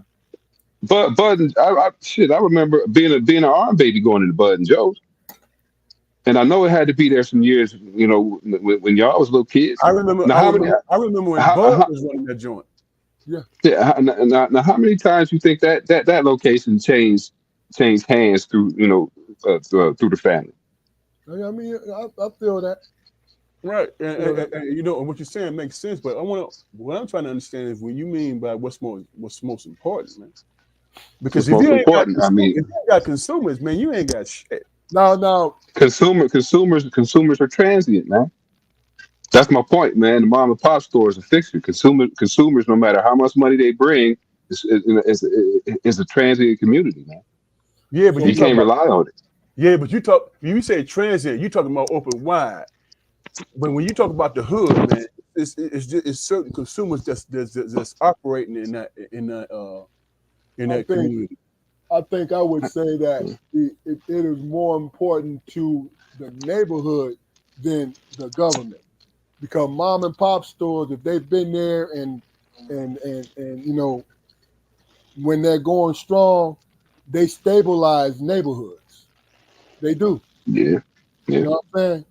Bud and I remember being an arm baby going into Bud and Joe's, and I know it had to be there some years, when y'all was little kids. I remember. Now I how many? remember. I remember when Bud How, was running that joint. Yeah. yeah, now how many times you think that location changed hands through through the family? I mean, I feel that. Right, Feel that. and what you're saying makes sense. But what I'm trying to understand is what you mean by what's most important, man. Because What's most important? I if mean, you ain't got consumers, man, you ain't got shit. Now, consumers are transient, man. That's my point, man. The mom and pop store is a fixture. Consumers, no matter how much money they bring, is a transient community, man. Yeah, but so you You talk can't about rely on it. you say transient, you talking about open wide. But when you talk about the hood, man, it's certain consumers that's operating in I that think community. I would say that it is more important to the neighborhood than the government, because mom and pop stores, if they've been there and when they're going strong, they stabilize neighborhoods. They do. Yeah, You yeah, know what I'm saying?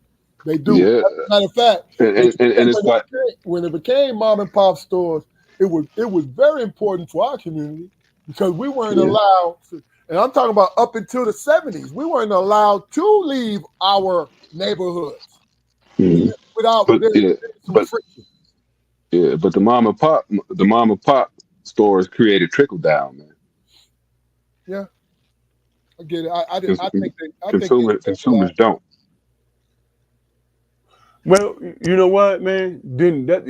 They do. yeah. Matter of fact, And it's like, when it became mom and pop stores, it was very important to our community because we weren't yeah, allowed. And I'm talking about up until the '70s, we weren't allowed to leave our neighborhoods mhm. without but there's yeah, some but friction. but the mom and pop stores created trickle down, man. Yeah, I get it. Cons- I think they consumers stabilized. don't. Well, you know what, man? Then that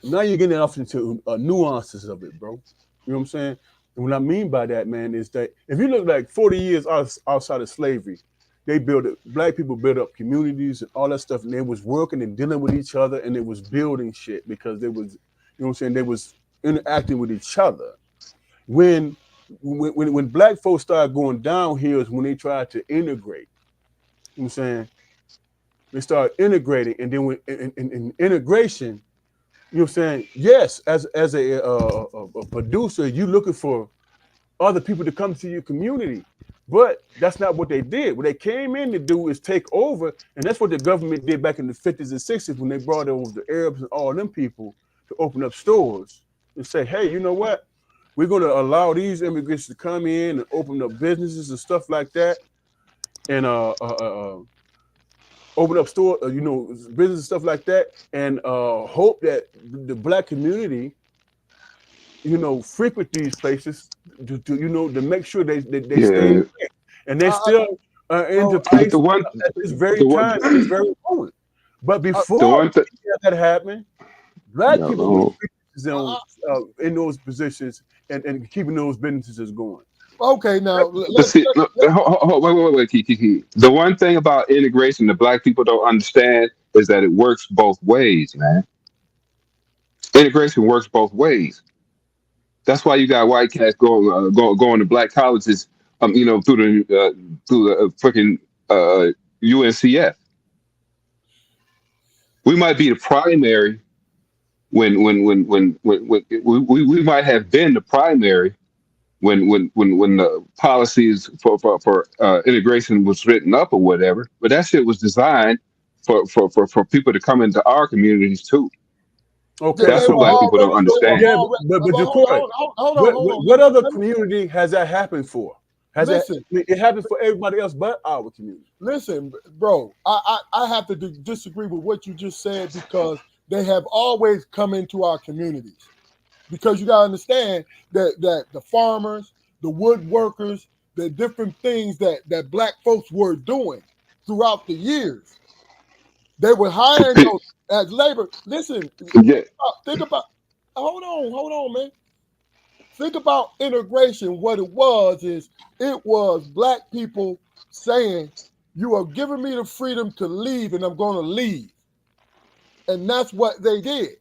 now you're getting off into nuances of it, bro. You know what I'm saying? And what I mean by that, man, is that if you look like 40 years outside of slavery, black people built up communities and all that stuff, and they was working and dealing with each other, and they was building shit because they was, they was interacting with each other. When when black folks started going downhill is when they tried to integrate. You know what I'm saying? They start integrating, and then when in integration, you know what I'm saying? Yes, as a producer, you looking for other people to come to your community. But that's not what they did. What they came in to do is take over, and that's what the government did back in the 50s and 60s when they brought over the Arabs and all them people to open up stores and say, hey, you know what? We're going to allow these immigrants to come in and open up businesses and stuff like that, and open up store, business and stuff like that, and hope that the black community, frequent these places to make sure they stay Yeah, there. And they I, still into but place at this very the one, time, at this very moment. But I, the before one thing, that happened, black people was no, in those positions and keeping those businesses going. okay, now but see, no, wait, Kiki. The one thing about integration that black people don't understand is that it works both ways, man. Integration works both ways. That's why you got white cats going to black colleges, through the freaking UNCF. We might be the primary when we might have been the primary when the policies for integration was written up or whatever. But that shit was designed for people to come into our communities too. Okay, they That's what were so black people don't already. They were understand. yeah, already. but Hold Jacoy, on, hold on, hold on. what other Let me, community has that happened for? Listen. It happens for everybody else but our community. Listen, bro, I have to disagree with what you just said because they have always come into our communities. Because you got to understand that the farmers, the woodworkers, the different things that black folks were doing throughout the years, they were hiring those as labor. Listen, Yeah. think about, hold on, man. Think about integration. What it was black people saying, you are giving me the freedom to leave and I'm going to leave. And that's what they did.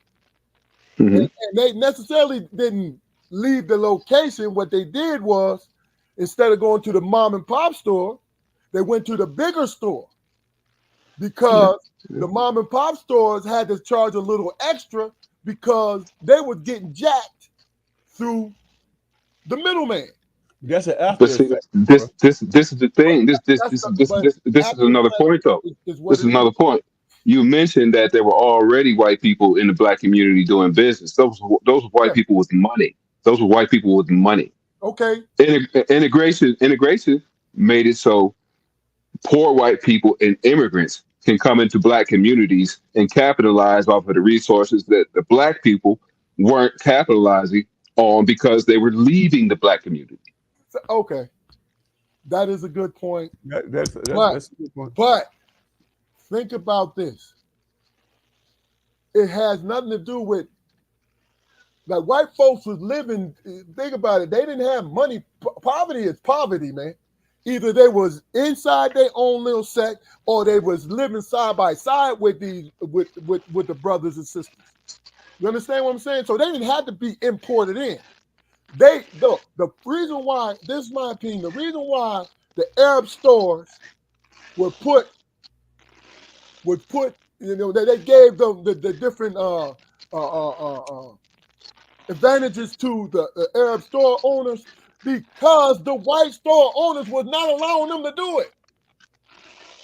Mhm. And they necessarily didn't leave the location. What they did was, instead of going to the mom and pop store, they went to the bigger store because the mom and pop stores had to charge a little extra because they were getting jacked through the middleman. That's an after But see, effect. this is the thing. This is After another effect point, though. is what This is it another point. You mentioned that there were already white people in the black community doing business. Those were white Yeah. people with money. Those were white people with money. Okay. Integration made it so poor white people and immigrants can come into black communities and capitalize off of the resources that the black people weren't capitalizing on because they were leaving the black community. Okay. That is a good point. That's a good point. But think about this. It has nothing to do with, like, white folks was living, think about it, they didn't have money. Poverty is poverty, man. Either they was inside their own little sect or they was living side by side with with the brothers and sisters. You understand what I'm saying? So they didn't have to be imported in. The reason why, this is my opinion, the reason why the Arab stores were put, you know, they gave them the different advantages to the Arab store owners because the white store owners was not allowing them to do it.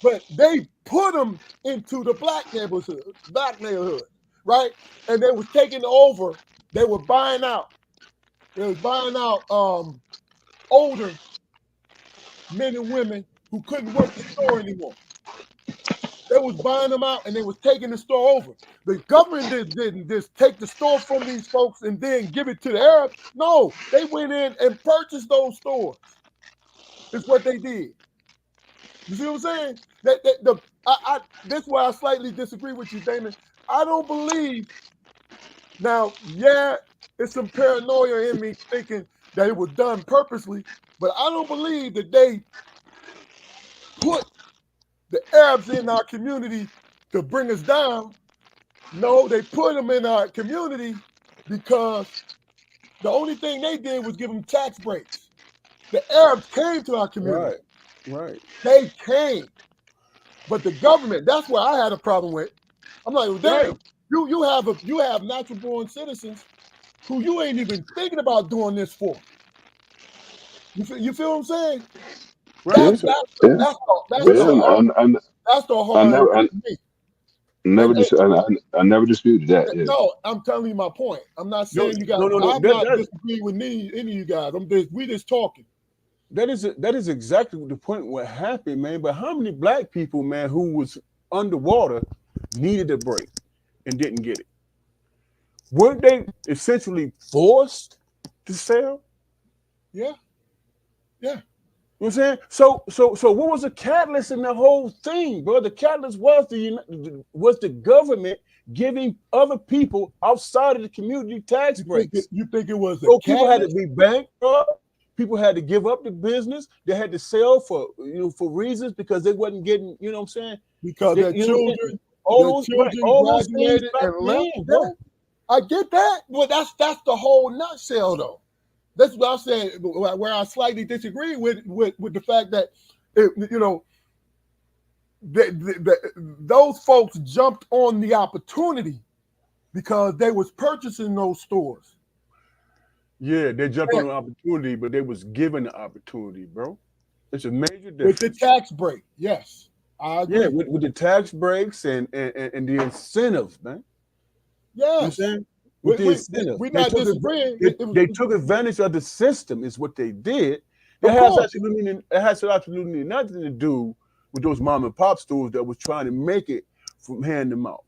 But they put them into the black neighborhood, right? And they was taking over. They were buying out. They was buying out older men and women who couldn't work the store anymore. They was buying them out and they was taking the store over. The government didn't just take the store from these folks and then give it to the Arabs. No, they went in and purchased those stores. It's what they did. You see what I'm saying? That's why I slightly disagree with you, Damon. I don't believe. Now, yeah, it's some paranoia in me thinking that it was done purposely, but I don't believe that they put the Arabs in our community to bring us down. No, they put them in our community because the only thing they did was give them tax breaks. The Arabs came to our community. Right. They came. But the government, that's what I had a problem with. I'm like, well, damn, Right. you have natural born citizens who you ain't even thinking about doing this for. You feel what I'm saying? Right. That's the hard thing. I never disputed that. Yeah. No, I'm telling you my point. I'm not saying you guys. No. I'm not disagreeing with any of you guys. We just talking. That is exactly the point what happened, man. But how many black people, man, who was underwater needed a break and didn't get it? Weren't they essentially forced to sell? Yeah. You know what I'm saying? So what was the catalyst in the whole thing, bro? The catalyst was the government giving other people outside of the community tax breaks. You think it was people had to be bankrupt. People had to give up the business. They had to sell for reasons because they wasn't getting, you know what I'm saying? Because their children graduated and left. Bro. I get that, but that's the whole nutshell, though. That's what I'm saying. Where I slightly disagree with the fact that those folks jumped on the opportunity because they was purchasing those stores. Yeah, they jumped on an opportunity, but they was given the opportunity, bro. It's a major difference. With the tax break, yes. I agree. Yeah, with the tax breaks and the incentives, man. Yes. You know what I'm saying? With the incentives. We're not disagreeing. They took advantage of the system, is what they did. It Of has course. absolutely nothing to do with those mom and pop stores that was trying to make it from hand to mouth.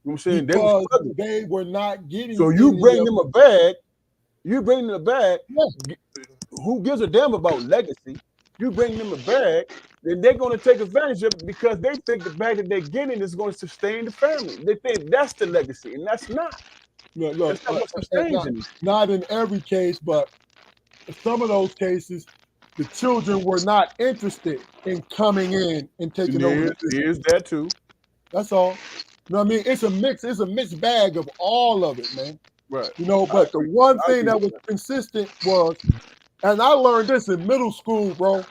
You know what I'm saying? They were Because struggling. they were not getting So you any bring of them a bag, yeah. who gives a damn about legacy? You bring them a bag, then they're going to take advantage of it because they think the bag that they're getting is going to sustain the family. They think that's the legacy, and that's not. Look, That's not what and sustains anything. not in every case, but in some of those cases, the children were not interested in coming in and taking over the business. There's that too. That's all. You know what I mean? It's a mixed bag of all of it, man. Right. You know, I but the agree. one I thing agree that with was consistent was, and I learned this in middle school, bro.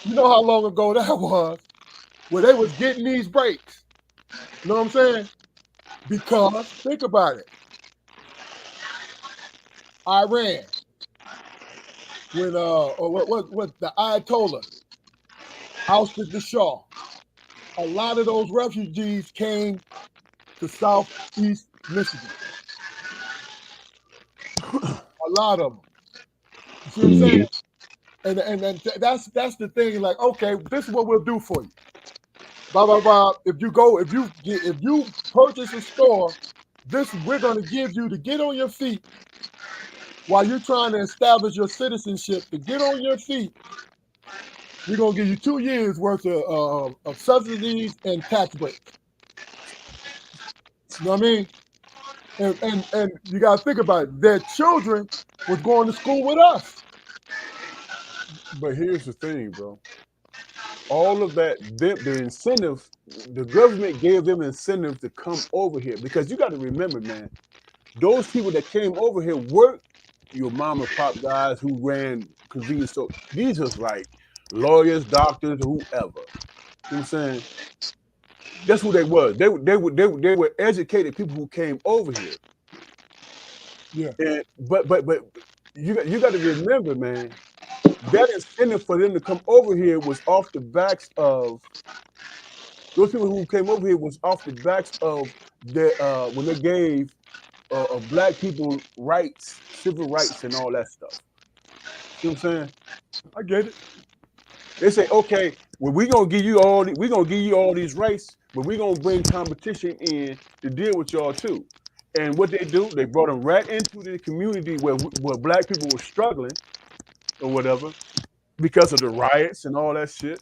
You know how long ago that was, where they was getting these breaks. You know what I'm saying? Because think about it. Iran, when or what the Ayatollah ousted the Shah, a lot of those refugees came to Southeast Michigan. A lot of them. You see what I'm saying? And that's the thing. Like, okay, this is what we'll do for you. Blah blah blah. If you purchase a store, we're going to give you to get on your feet while you're trying to establish your citizenship. To get on your feet, we're going to give you 2 years worth of subsidies and tax breaks. You know what I mean? And you got to think about it. Their children was going to school with us. But here's the thing, bro. All of that, the incentive, the government gave them incentive to come over here because you got to remember, man, those people that came over here weren't your mom and pop guys who ran convenience stores. These was like lawyers, doctors, whoever. You know what I'm saying? That's who they were. They were educated people who came over here. Yeah. And but you got to remember, man, that incentive for them to come over here was off the backs of those people who came over here was off the backs of when they gave black people rights, civil rights, and all that stuff. You know what I'm saying? I get it. They say, okay, well, we're gonna give you all these rights, but we're gonna bring competition in to deal with y'all too. And what they do, they brought them right into the community where black people were struggling or whatever because of the riots and all that shit.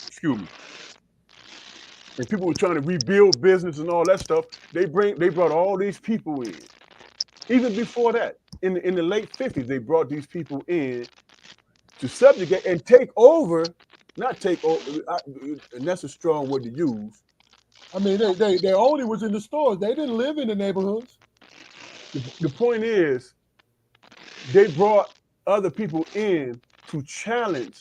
Excuse me. And people were trying to rebuild business and all that stuff. They brought all these people in. Even before that, in the late 50s, they brought these people in to subjugate and take over. Not take over, and that's a strong word to use. I mean, they only was in the stores. They didn't live in the neighborhoods. The point is, they brought other people in to challenge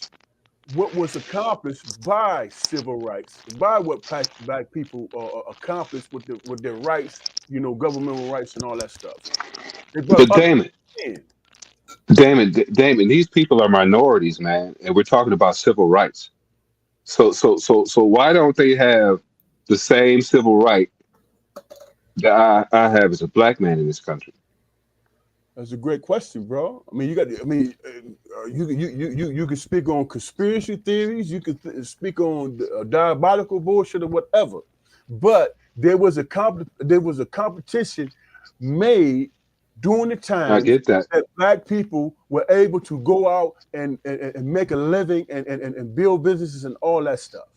what was accomplished by civil rights, by what black people accomplished with their rights, governmental rights and all that stuff. They brought But other people in. Damon, these people are minorities, man, and we're talking about civil rights. So why don't they have the same civil right that I have as a black man in this country? That's a great question, bro. I mean, you can speak on conspiracy theories, you can speak on diabolical bullshit or whatever, but there was a competition made during the I times get that. that black people were able to go out and make a living and build businesses and all that stuff.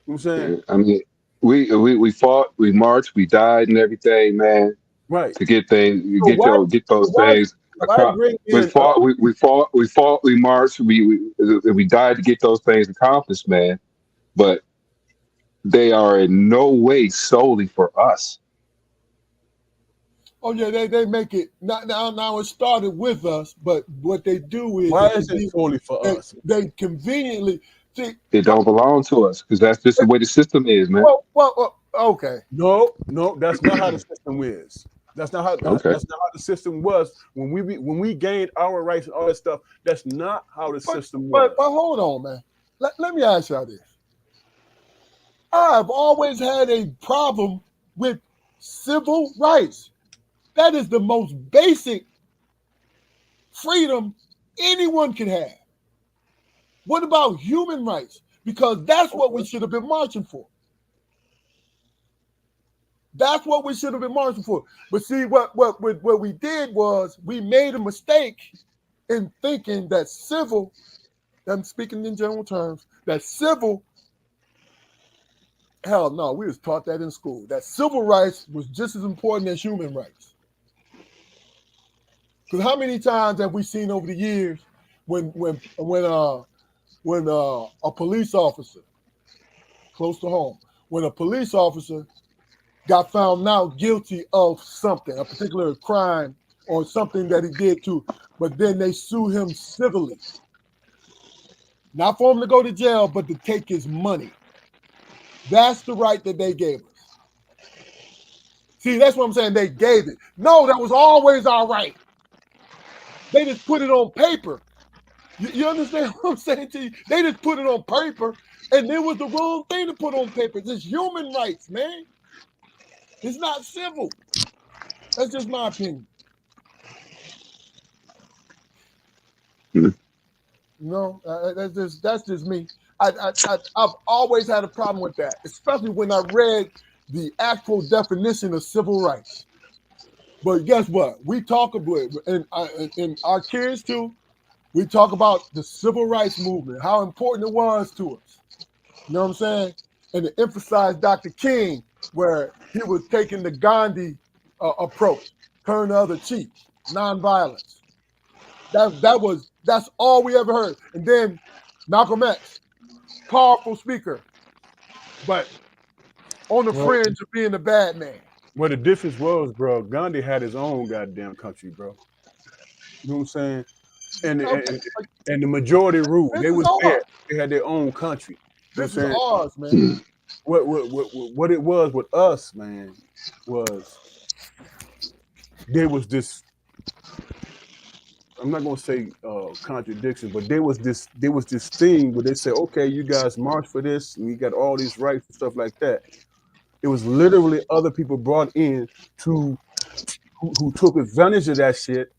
You know what I'm saying? I mean, we fought, we marched, we died, and everything, man, Right. to get things, So get those things. why bring We in fought, we marched, we died to get those things accomplished, man. But they are in no way solely for us. Oh yeah, they make it now. It started with us, but what they do is why is it solely for us? They conveniently see. It don't belong to us because that's just the way the system is, man. Well, okay. No, that's not how the system is. That's not how Okay. that's not how the system was when we gained our rights and all that stuff. That's not how the system was. But hold on, man. Let me ask y'all this. I've always had a problem with civil rights. That is the most basic freedom anyone can have. What about human rights? Because that's what we should have been marching for. That's what we should have been marching for. But see, what we did was we made a mistake in thinking that civil, I'm speaking in general terms, that civil, hell no, we was taught that in school, that civil rights was just as important as human rights. Because how many times have we seen over the years when a police officer, close to home, when a police officer got found out guilty of something, a particular crime or something that he did too, but then they sue him civilly. Not for him to go to jail, but to take his money. That's the right that they gave us. See, that's what I'm saying. They gave it. No, that was always our right. They just put it on paper. You understand what I'm saying to you? They just put it on paper, and it was the wrong thing to put on paper. It's human rights, man. It's not civil. That's just my opinion. No, that's just me. I've always had a problem with that, especially when I read the actual definition of civil rights. But guess what? We talk about it, and our kids too. We talk about the civil rights movement, how important it was to us. You know what I'm saying? And to emphasize Dr. King, where he was taking the Gandhi approach, turn the other cheek, nonviolence. That's all we ever heard. And then Malcolm X, powerful speaker, but on the fringe of being a bad man. Well, the difference was, bro, Gandhi had his own goddamn country, bro. You know what I'm saying? And the majority ruled. They was there. They had their own country. This is ours, man. What it was with us, man, was there was this. I'm not gonna say contradiction, but there was this thing where they said, okay, you guys march for this, and you got all these rights and stuff like that. It was literally other people brought in who took advantage of that shit,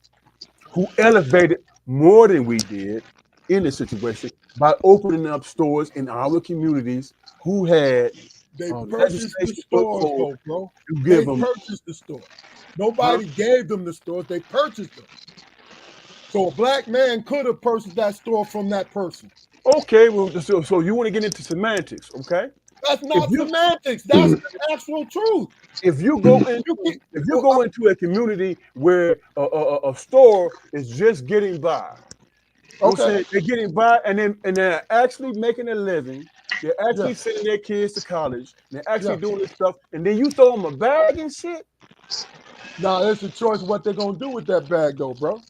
who elevated more than we did in the situation by opening up stores in our communities who had they purchased the stores, bro. They purchased the store. Nobody gave them the stores, they purchased them. So a black man could have purchased that store from that person. Okay, well, so you want to get into semantics, okay? That's not semantics. That's the actual truth. If you go into a community where a store is just getting by, okay, they're getting by, and they're actually making a living. They're actually sending their kids to college. They're actually doing this stuff, and then you throw them a bag and shit. Now it's a choice of what they're gonna do with that bag, though, bro.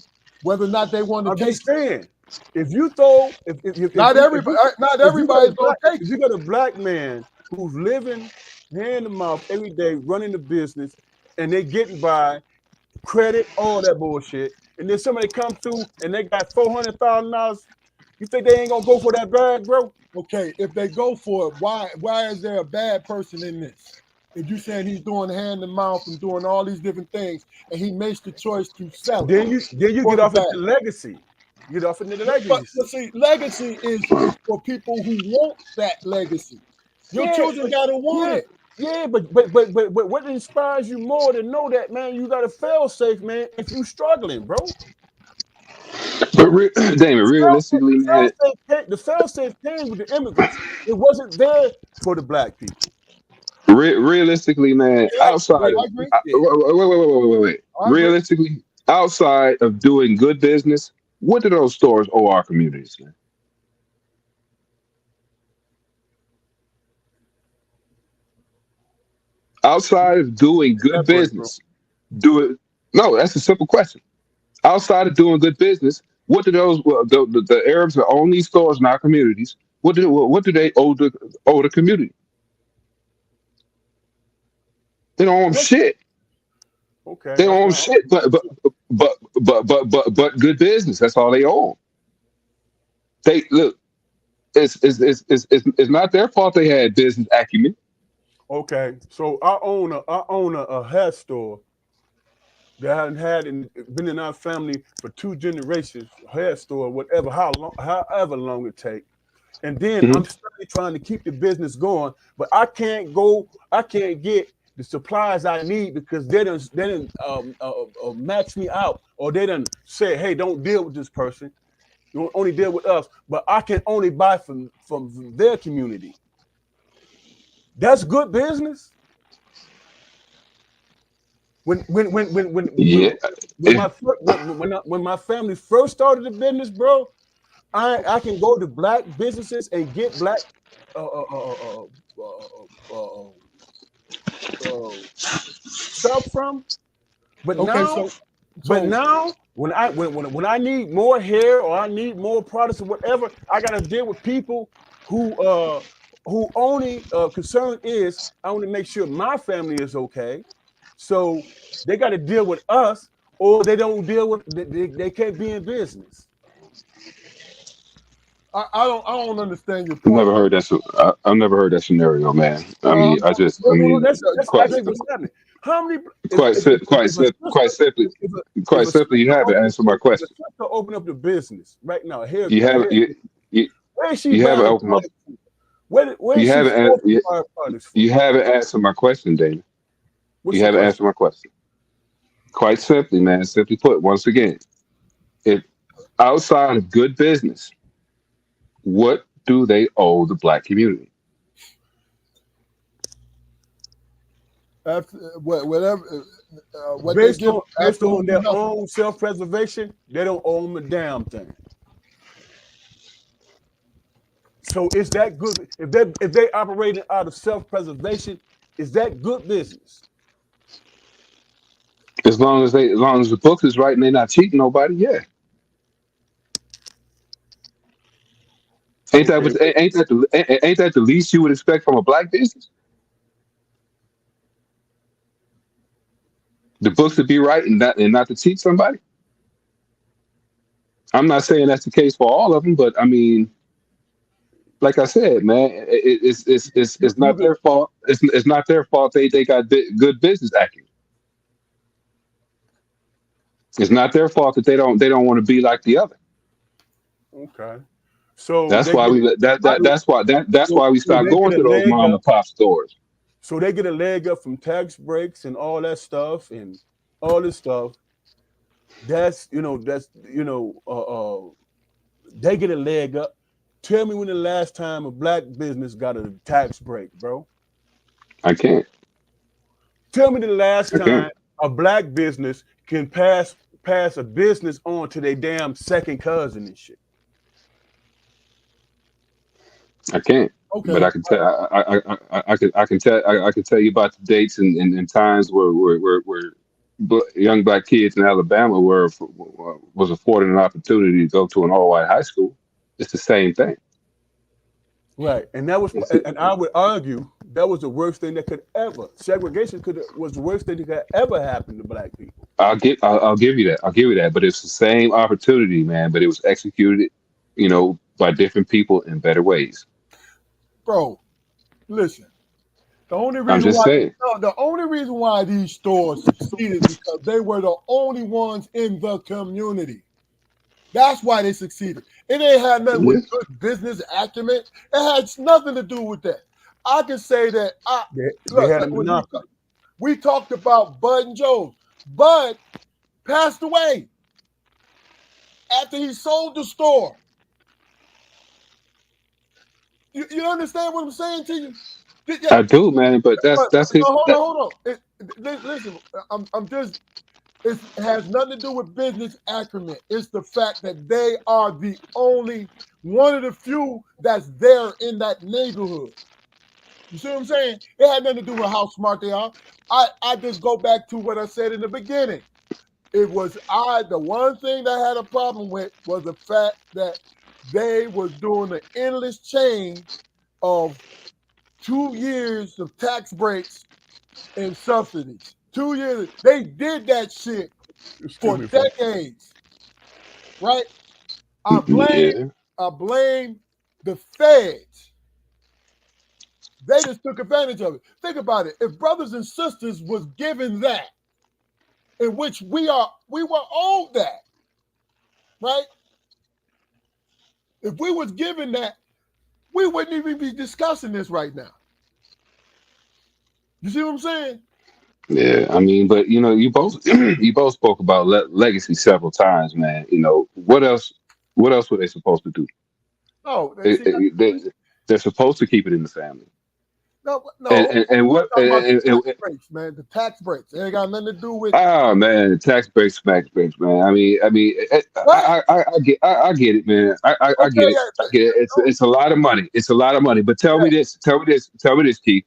Whether or not they want to take it. If you throw, if not everybody's gonna take it. If you got a black man who's living hand to mouth every day, running the business, and they're getting by, credit, all that bullshit, and then somebody come through and they got $400,000, you think they ain't gonna go for that bag, bro? Okay, if they go for it, why is there a bad person in this? If you're saying he's doing hand to mouth and doing all these different things, and he makes the choice to sell it, then you get off into legacy. You get off into the legacy. But see, legacy is for people who want that legacy. Your children gotta want it. Yeah, but what inspires you more to know that, man? You got to fail safe, man. If you struggling, bro. But Damon, realistically, man, the fail safe came with the immigrants. It wasn't there for the black people. Realistically, man, outside. Wait. Realistically, outside of doing good business, what do those stores owe our communities, man? Outside of doing good business, do it. No, that's a simple question. Outside of doing good business, what do the Arabs that own these stores in our communities? What do they owe the community? They don't own shit. Okay. They don't own shit, but good business. That's all they own. They look. It's not their fault they had business acumen. Okay, so I own a hair store that hadn't had been in our family for 2 generations, hair store, whatever, however long it take. And then Mhm. I'm still trying to keep the business going, but I can't get the supplies I need because they didn't max me out, or they didn't say, hey, don't deal with this person. You only deal with us, but I can only buy from their community. That's good business. Yeah. If, When my family first started the business, bro, I can go to black businesses and get black uh, uh, uh, uh, uh, stuff from. But Okay, now, so when I need more hair or I need more products or whatever, I gotta deal with people who only concern is I want to make sure my family is okay. So they got to deal with us, or they don't deal with they can't be in business. I don't understand your I've point. never heard that. I've never heard that scenario, man. I Uh, mean, I Well, mean, that's quite, actually what's happening. How many quite, quite, if a quite sister simply, if a quite simply, you haven't answered my if a question. sister open up the business right now, You haven't, you, where is she you buying haven't the opened my, product? Where you is she haven't, sourcing you, our products from? you haven't answered my question, David. What's You your haven't question? answered my question. Quite simply, man. Simply put, once again, if outside of good business, what do they owe the black community? After whatever what they give Based on absolutely their nothing. own self preservation, they don't own a damn thing. So is that good? If they operating out of self preservation, is that good business? As long as the book is right and they're not cheating nobody, yeah. Okay. Ain't that the least you would expect from a black business? The books to be right and not to cheat somebody. I'm not saying that's the case for all of them, but I mean, like I said, man, You, it's you not could their fault. It's not their fault. They got good business acumen. It's not their fault that they don't want to be like the other. okay. So That's they why get that's why we so stopped they going get a to those leg mom up. and pop stores. So they get a leg up from tax breaks and all that stuff and all this stuff. That's they get a leg up. Tell me when the last time a black business got a tax break, bro. I can't. Tell me the last I can't. time a black business can pass a business on to their damn second cousin and shit. I can't. But Okay. I can tell. I can tell you about the dates and times where young black kids in Alabama was afforded an opportunity to go to an all white high school. It's the same thing. Right. And that was It's, and I would argue that was the worst thing that could ever segregation could was the worst thing that could ever happen to black people. I'll give you that. I'll give you that. But it's the same opportunity, man. But it was executed, by different people in better ways. Bro, listen. The only I'm reason just why saying. no, the only reason why these stores succeeded because they were the only ones in the community. That's why they succeeded. It ain't had nothing with Yeah. good business acumen. It had nothing to do with that. I can say that I They look had a when monopoly. we talked about Bud and Jones. Bud passed away after he sold the store. You understand what I'm saying to you? Yeah, I do, man. But that's no, his. hold on. Listen, I'm just. It has nothing to do with business acumen. It's the fact that they are the only one of the few that's there in that neighborhood. You see what I'm saying? It had nothing to do with how smart they are. I just go back to what I said in the beginning. It was the one thing that I had a problem with was the fact that they was doing an endless chain of 2 years of tax breaks and subsidies. 2 years. They did that shit Excuse for me, folks. decades, right? I blame Yeah. I blame the feds. They just took advantage of it. Think about it. If brothers and sisters was given that, in which we were owed that, right? If we was given that, we wouldn't even be discussing this right now. You see what I'm saying? Yeah, I mean, but you both you both spoke about legacy several times, man. What else? What else were they supposed to do? No, They, see, they, they- they're supposed to keep it in the family. no. And We're what? talking about the tax breaks, man. The tax breaks. It ain't got nothing to do with Oh man, tax breaks, smack breaks, man. what? I get it, man. I Okay, get it. yeah, I get it. It's a lot of money. It's a lot of money. But tell yeah. me this. Tell me this, Keith.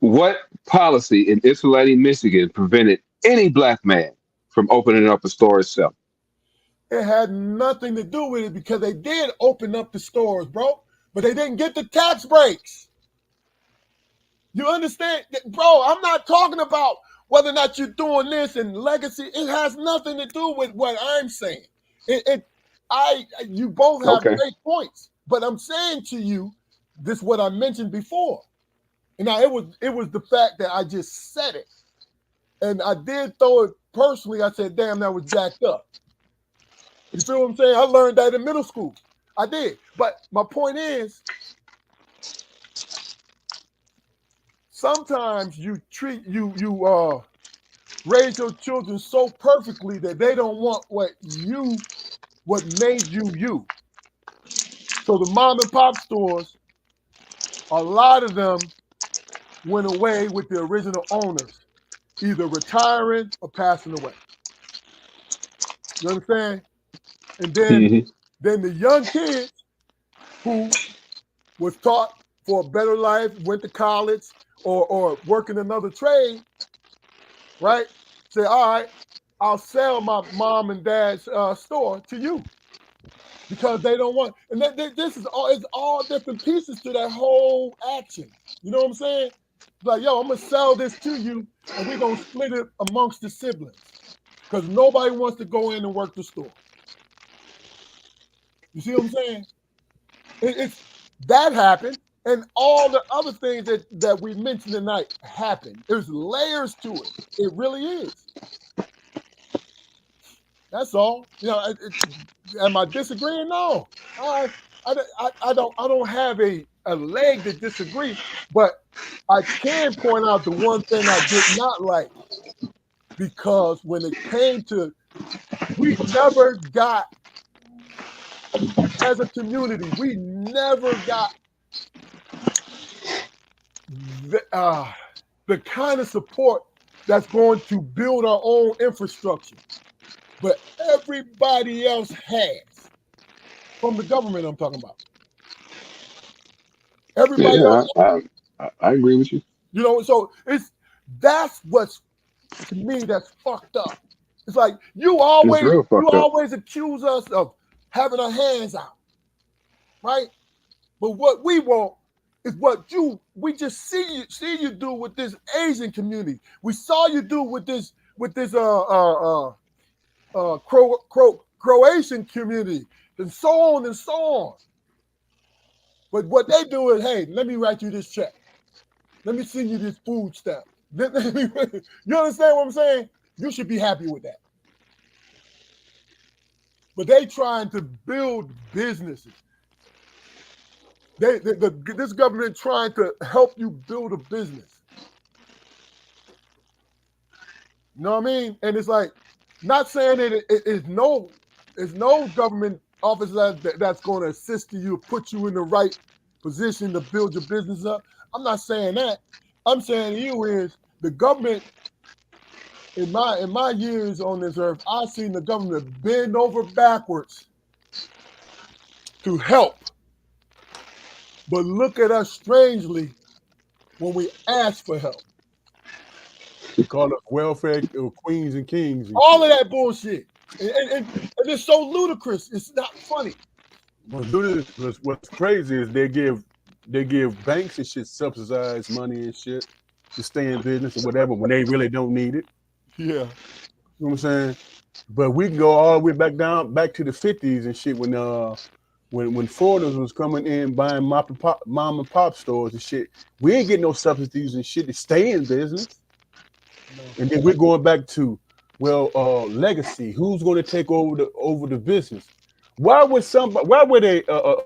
What policy in Ypsilanti, Michigan, prevented any black man from opening up a store itself? It had nothing to do with it because they did open up the stores, bro, but they didn't get the tax breaks. You understand, bro? I'm not talking about whether or not you're doing this and legacy. It has nothing to do with what I'm saying. You both have Okay. great points, but I'm saying to you, this is what I mentioned before. And now it was the fact that I just said it, and I did throw it personally. I said, "Damn, that was jacked up." You feel what I'm saying? I learned that in middle school. I did, but my point is, sometimes you raise your children so perfectly that they don't want what made you. So the mom and pop stores, a lot of them went away with the original owners, either retiring or passing away. You understand? And then the young kids who was taught for a better life, went to college or working another trade, right? Say, all right, I'll sell my mom and dad's store to you because they don't want. And this is all different pieces to that whole action. You know what I'm saying? Like, yo, I'm gonna sell this to you, and we're gonna split it amongst the siblings because nobody wants to go in and work the store. You see what I'm saying? It's that happened, and all the other things that we mentioned tonight happened. There's layers to it. It really is. That's all. Am I disagreeing? No. I don't have a leg to disagree, but I can point out the one thing I did not like, because when it came to, we never got, as a community, we never got the kind of support that's going to build our own infrastructure. But everybody else has, from the government I'm talking about. Everybody else. I agree with you. So that's what's, to me, that's fucked up. It's like you always accuse us of having our hands out, right? But what we want is what we just see you do with this Asian community. We saw you do with this Croatian community, and so on and so on. But what they do is, hey, let me write you this check. Let me send you this food stamp. You understand what I'm saying? You should be happy with that. But they trying to build businesses. This government trying to help you build a business. You know what I mean? And it's like, not saying that it's no government office that's going to assist you, put you in the right position to build your business up. I'm not saying that. I'm saying to you is the government, in my years on this earth, I've seen the government bend over backwards to help. But look at us strangely when we ask for help. They call us welfare queens and kings. And all of that bullshit. And it's so ludicrous. It's not funny. What's crazy is they give banks and shit subsidized money and shit to stay in business or whatever when they really don't need it. Yeah. You know what I'm saying? But we can go all the way back to the 50s and shit when foreigners was coming in buying mom and pop stores and shit. We ain't getting no subsidies and shit to stay in business. And then we're going back to legacy. Who's going to take over the business? Why would a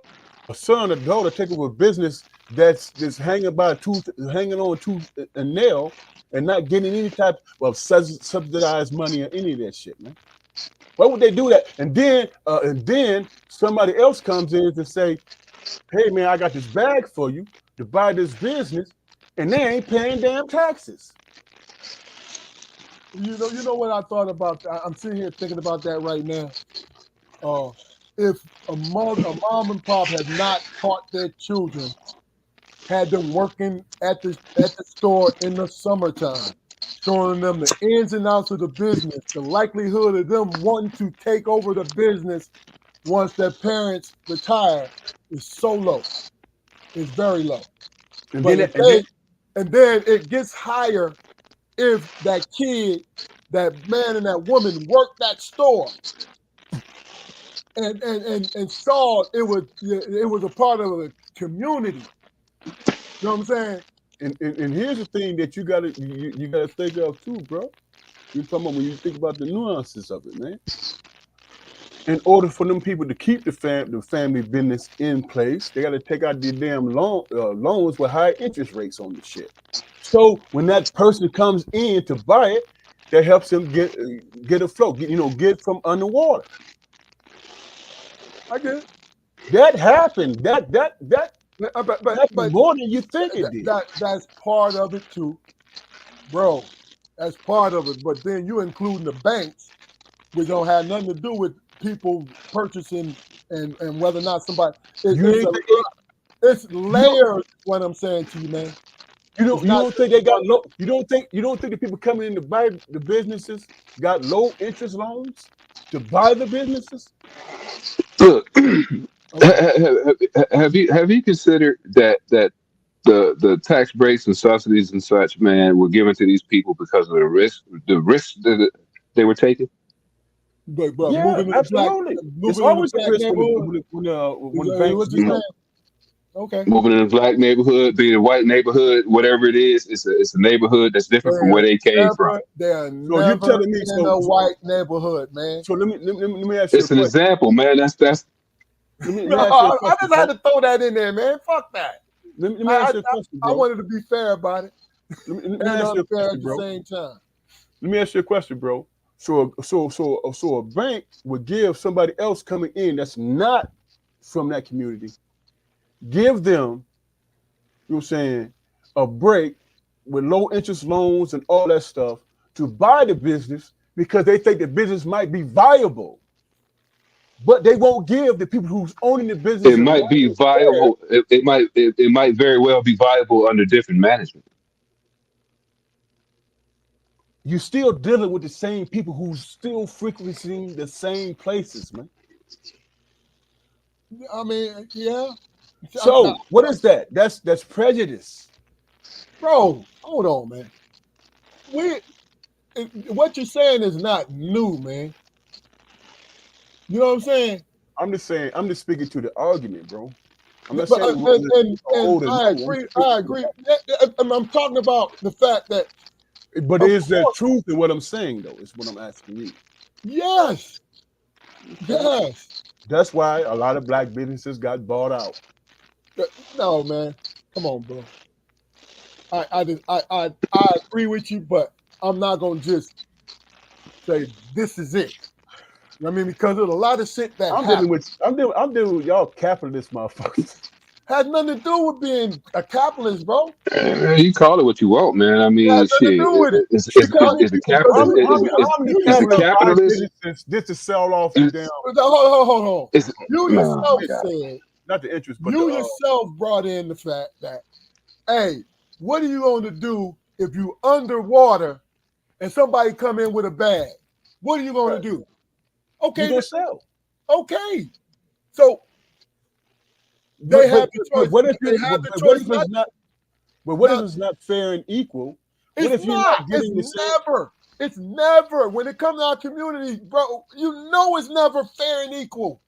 son or daughter take over a business that's hanging on to a nail and not getting any type of subsidized money or any of that shit, man? Why would they do that? And then somebody else comes in to say, "Hey, man, I got this bag for you to buy this business," and they ain't paying damn taxes. You know what I thought about. I'm sitting here thinking about that right now. If a mom and pop had not taught their children, had them working at the store in the summertime, showing them the ins and outs of the business, the likelihood of them wanting to take over the business once their parents retire is so low. It's very low. And then it gets higher if that kid, that man and that woman worked that store and saw it was a part of a community. You know what I'm saying? And here's the thing that you gotta think of too, bro. You're talking about when you think about the nuances of it, man. In order for them people to keep the family business in place, they got to take out the damn loans with high interest rates on the shit. So when that person comes in to buy it, that helps them get afloat, get from underwater. I get it. That happened. That But more than you think it did. That's part of it too, bro. That's part of it. But then you including the banks, which don't have nothing to do with people purchasing and whether or not somebody. It's layers. What I'm saying to you, man. You don't think they got low? You don't think the people coming in to buy the businesses got low interest loans to buy the businesses? Look, have you considered that the tax breaks and subsidies and such, man, were given to these people because of the risk that they were taking? But Yeah, moving absolutely. It's always a risk when the banks. Okay. Moving in a black neighborhood, being a white neighborhood, whatever it is, it's a neighborhood that's different from where they came from. They're never you telling me in a white neighborhood, man. So let me ask you. It's an example, man. That's. Let me ask you a question, I just had to throw that in there, man. Fuck that. Let me ask you a question, bro. I wanted to be fair about it. Let me ask you a question, bro. At the same time. Let me ask you a question, bro. So a bank would give somebody else coming in that's not from that community, give them, you know what I'm saying, a break with low interest loans and all that stuff to buy the business because they think the business might be viable. But they won't give the people who's owning the business. It might be viable. It might very well be viable under different management. You're still dealing with the same people who's still frequenting the same places, man. I mean, yeah. So what is that? That's prejudice. Bro, hold on, man. What you're saying is not new, man. You know what I'm saying? I'm just speaking to the argument, bro. I'm not saying I agree. I'm talking about the fact that. But is there truth in what I'm saying, though? Is what I'm asking you. Yes. Yes. That's why a lot of black businesses got bought out. No, man. Come on, bro. I agree with you, but I'm not gonna just say this is it. You know what I mean? Because there's a lot of shit that I'm dealing with y'all capitalist motherfuckers. Has nothing to do with being a capitalist, bro. You call it what you want, man. I mean, shit. Is the capitalist just to sell off the damn? Hold on. You yourself said, not the interest, but you yourself brought in the fact that, hey, what are you going to do if you underwater and somebody come in with a bag? What are you going to do? Okay, you sell. Okay, so. They have the choice. What if it's not? But what if it's not fair and equal? What if you're not getting It's never. When it comes to our community, bro, you know it's never fair and equal.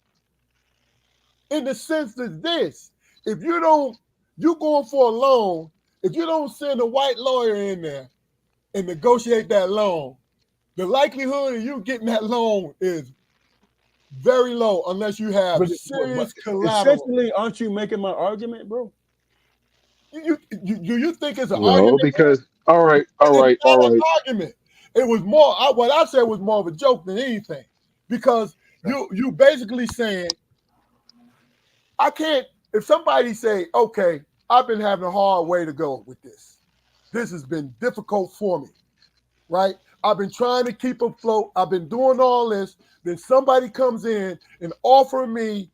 In the sense that this, if you going for a loan, if you don't send a white lawyer in there and negotiate that loan, the likelihood of you getting that loan is very low unless you have serious collateral. Essentially, aren't you making my argument, bro? Do you think it's an No, argument? because all right. It's not an argument. It was more. What I said was more of a joke than anything, because you basically saying, I can't. If somebody say, okay, I've been having a hard way to go with this. This has been difficult for me, right? I've been trying to keep afloat. I've been doing all this. Then somebody comes in and offer me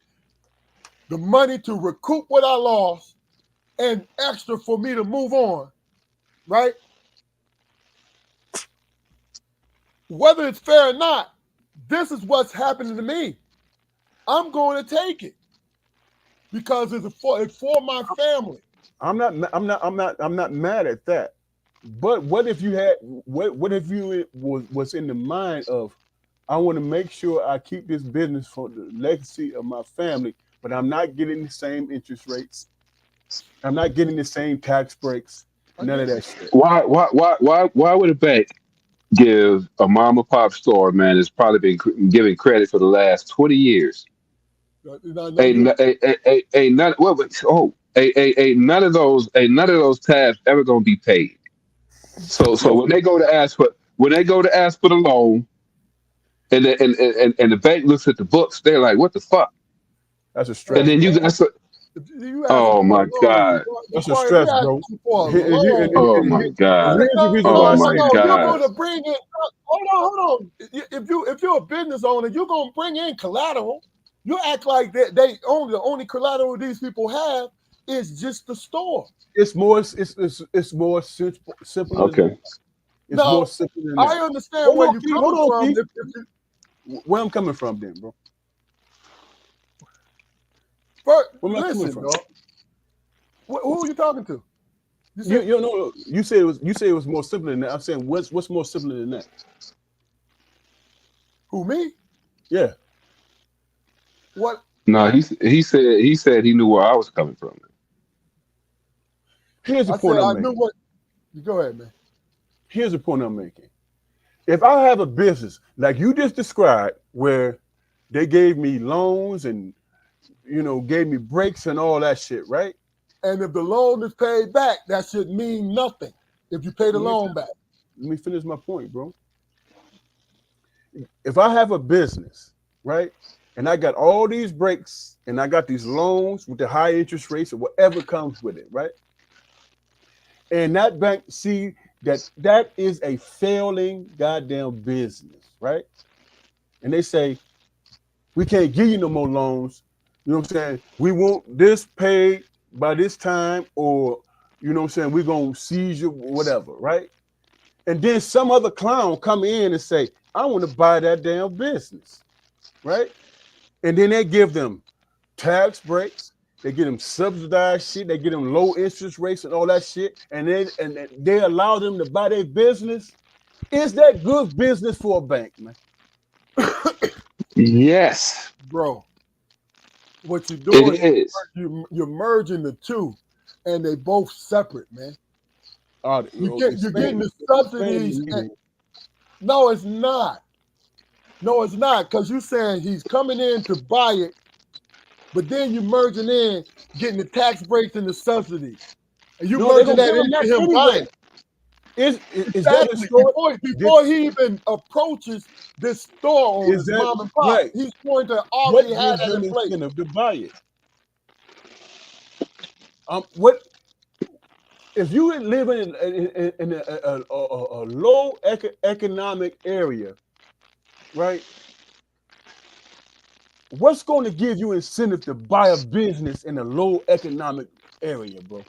the money to recoup what I lost and extra for me to move on, right? Whether it's fair or not, this is what's happening to me. I'm going to take it because it's for my family. I'm not mad at that. But what if you had what if you was in the mind of, I want to make sure I keep this business for the legacy of my family, but I'm not getting the same interest rates. I'm not getting the same tax breaks. None of that shit. Why would a bank give a mom and pop store, man, that's probably been giving credit for the last 20 years? None of those tabs ever gonna be paid. So when they go to ask for the loan, and the bank looks at the books, they're like, what the fuck? That's a stretch. And then you got oh my god, that's a stretch, bro. Oh my god. Oh my god. You're going to bring in. Hold on. If you're a business owner, you're going to bring in collateral. You act like the only collateral these people have is just the store. It's more simple. Okay. It's more simple than that. I understand where you're coming from. Where I'm coming from, then, bro. Listen, bro. Who are you talking to? You say it was more simple than that. I'm saying what's more simple than that? Who, me? Yeah. What? No, he said he knew where I was coming from. Here's the point I'm making. Go ahead, man. Here's the point I'm making. If I have a business like you just described, where they gave me loans and gave me breaks and all that shit, right? And if the loan is paid back, that should mean nothing if you pay the loan back. Let me finish my point, bro. If I have a business, right, and I got all these breaks and I got these loans with the high interest rates or whatever comes with it, right? And that bank see that is a failing goddamn business, right? And they say, we can't give you no more loans. You know what I'm saying? We want this paid by this time, or, you know what I'm saying, we're going to seize you, whatever, right? And then some other clown come in and say, I want to buy that damn business, right? And then they give them tax breaks. They get them subsidized shit. They get them low interest rates and all that shit. And they allow them to buy their business. Is that good business for a bank, man? Yes. Bro. What you're doing is you're merging the two, and they both separate, man. You're getting the subsidies. No, it's not. No, it's not, because you're saying he's coming in to buy it, but then you're merging in, getting the tax breaks and the subsidies, and you merging that into him buying. Is that the store? Before he even approaches this store on his mom and pop, right, he's going to already have that in place. To buy it. What if you live in a low economic area, right? What's going to give you incentive to buy a business in a low economic area, bro?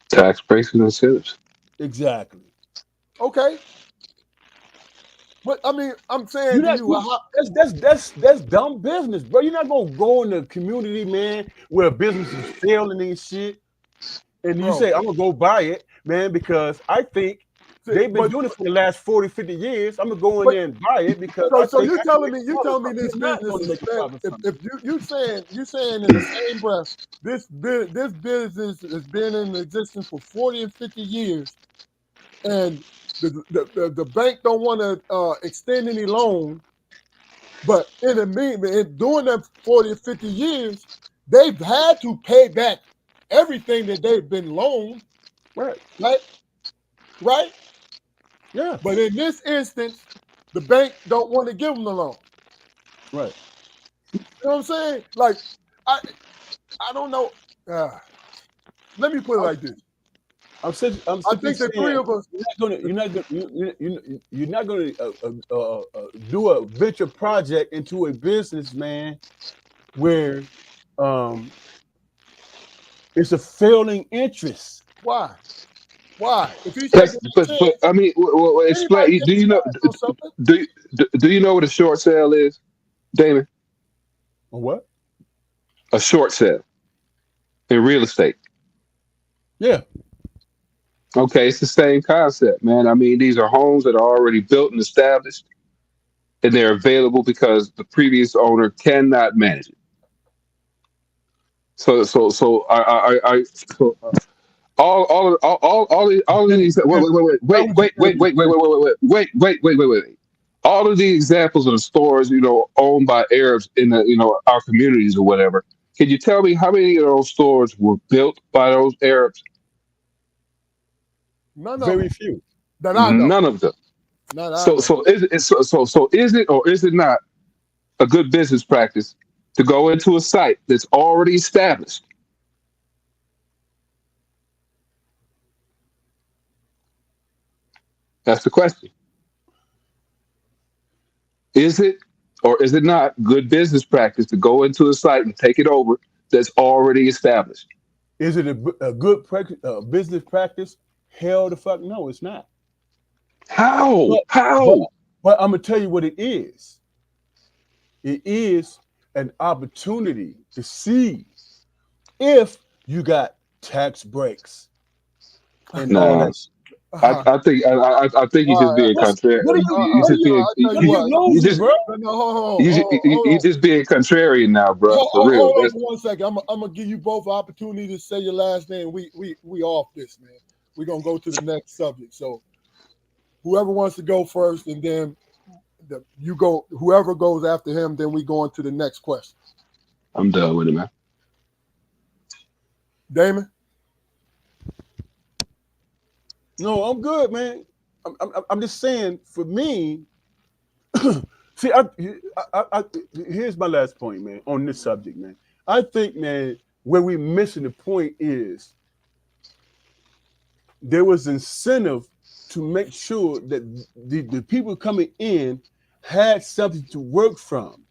Tax breaks and incentives. Exactly. Okay. But I mean, I'm saying that's dumb business, bro. You're not gonna go in the community, man, where business is failing and shit, and you say, I'm gonna go buy it, man, because I think they've been doing it for the last 40, 50 years. I'm gonna go in there and buy it because so you're telling me this business is if you saying in the same breath, this business has been in existence for 40 and 50 years, and the bank don't want to extend any loan, but in the meantime, during them 40 or 50 years, they've had to pay back everything that they've been loaned, Right. right? Yeah. But in this instance, the bank don't want to give them the loan. Right. You know what I'm saying? Like, I don't know. Let me put it like this. I think the three of us. You're not gonna do a venture project into a business, man, where it's a failing interest. Why? If you But, say but I mean, explain. Do you know? Do you know what a short sale is, Damon? A what? A short sale in real estate. Yeah. Okay, it's the same concept, man. I mean, these are homes that are already built and established, and they're available because the previous owner cannot manage it. So all of these. Wait. All of the examples of the stores, owned by Arabs in our communities or whatever. Can you tell me how many of those stores were built by those Arabs? None of them. Very few. That I know. None of them. None I know. So is it or is it not a good business practice to go into a site that's already established? That's the question. Is it or is it not good business practice to go into a site and take it over that's already established? Is it a good business practice? Hell the fuck no, it's not. How? But I'm gonna tell you what it is. It is an opportunity to see if you got tax breaks and all that. I think he's just being contrary. He's just being contrarian now, bro. For real. Hold on for 1 second. I'm gonna give you both opportunity to say your last name. We off this, man. We're gonna go to the next subject. So whoever wants to go first, and then you go. Whoever goes after him, then we go on to the next question. I'm done with it, man. Damon. No, I'm good, man. I'm just saying. For me, see, here's my last point, man, on this subject, man. I think, man, where we're missing the point is there was incentive to make sure that the people coming in had something to work from,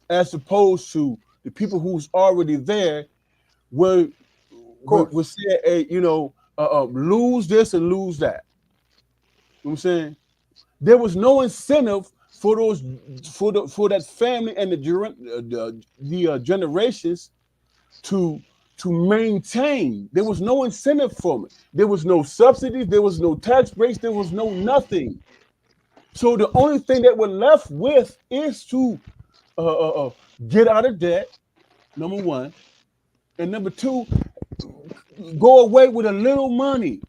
as opposed to the people who's already there will say, lose this and lose that. You know what I'm saying? There was no incentive for that family and the generations to maintain. There was no incentive for it. There was no subsidies. There was no tax breaks. There was no nothing. So the only thing that we're left with is to get out of debt, number one, and number two, go away with a little money.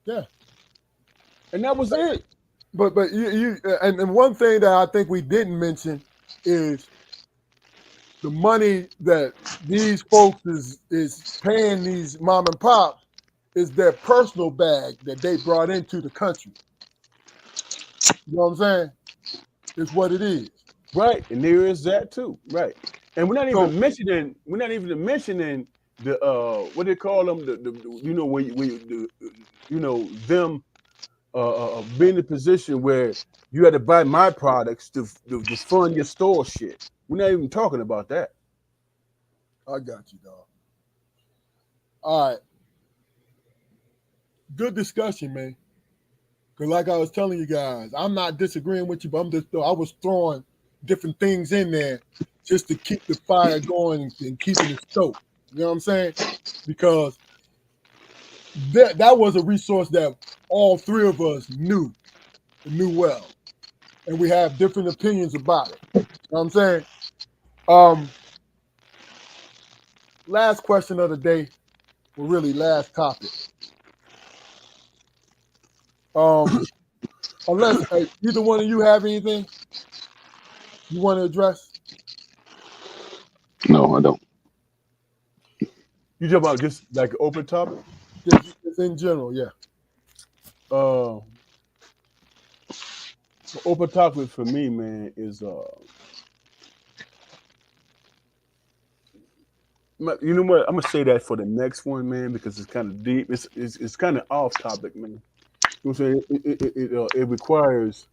Yeah, and that was it. But you and one thing that I think we didn't mention is the money that these folks is paying these mom and pops is their personal bag that they brought into the country. You know what I'm saying? It's what it is. Right, and there is that too. Right, and we're not even mentioning the what they call them, them being in a position where you had to buy my products to fund your store shit. We're not even talking about that. I got you, dog. All right. Good discussion, man. Because like I was telling you guys, I'm not disagreeing with you, but I was throwing different things in there just to keep the fire going and keeping it stoked. You know what I'm saying? Because that was a resource that all three of us knew well. And we have different opinions about it. You know what I'm saying? Last question of the day, or really last topic. Unless either one of you have anything you want to address. No, I don't. You talk about just like an open topic? Just in general, yeah. Open topic for me, man, is you know what? I'm gonna say that for the next one, man, because it's kind of deep. It's kind of off topic, man. You know what I'm saying? It requires,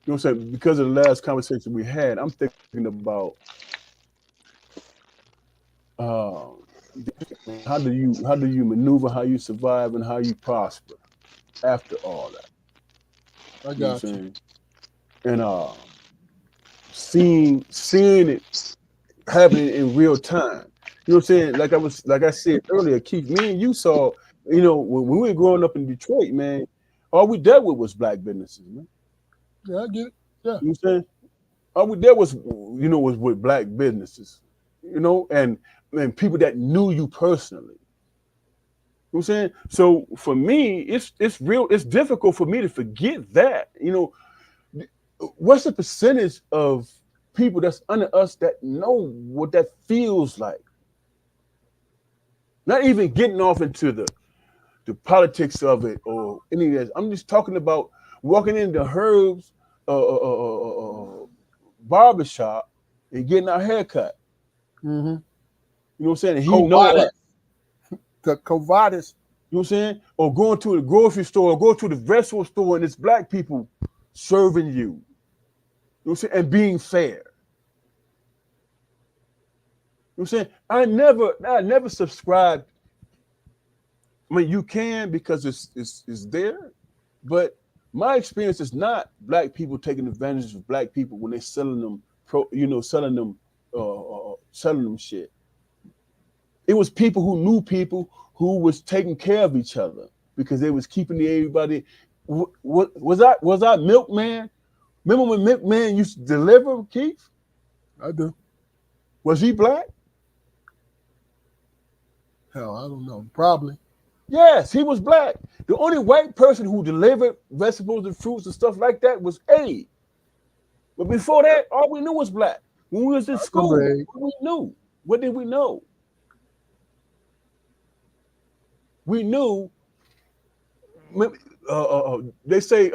you know what I'm saying, because of the last conversation we had. I'm thinking about how do you maneuver, how you survive, and how you prosper after all that. I You know got what I'm you. saying? And seeing it happening in real time. You know what I'm saying? Like I said earlier, Keith, me and you saw, you know, when we were growing up in Detroit, man, all we dealt with was black businesses, man. Yeah, I get it. Yeah. You know what I'm saying? All we did was, you know, was with black businesses, you know, and people that knew you personally. You know what I'm saying? So for me, it's difficult for me to forget that. You know, what's the percentage of people that's under us that know what that feels like? Not even getting off into the politics of it or any of that. I'm just talking about walking into Herb's barbershop and getting our hair cut. Mm-hmm. You know what I'm saying? And he know us. The Covadis. You know what I'm saying? Or going to the grocery store or go to the vegetable store and it's black people serving you. You know what I'm saying? And being fair. You know what I'm saying? I never subscribed. I mean, you can because it's there, but my experience is not black people taking advantage of black people when they're selling them selling them shit. It was people who knew people who was taking care of each other because they was keeping everybody. What was I milkman? Remember when milkman used to deliver, Keith? I do. Was he black? Hell, I don't know. Probably. Yes, he was black. The only white person who delivered vegetables and fruits and stuff like that was Abe. But before that, all we knew was black. When we was in school, we knew. What did we know? We knew. They say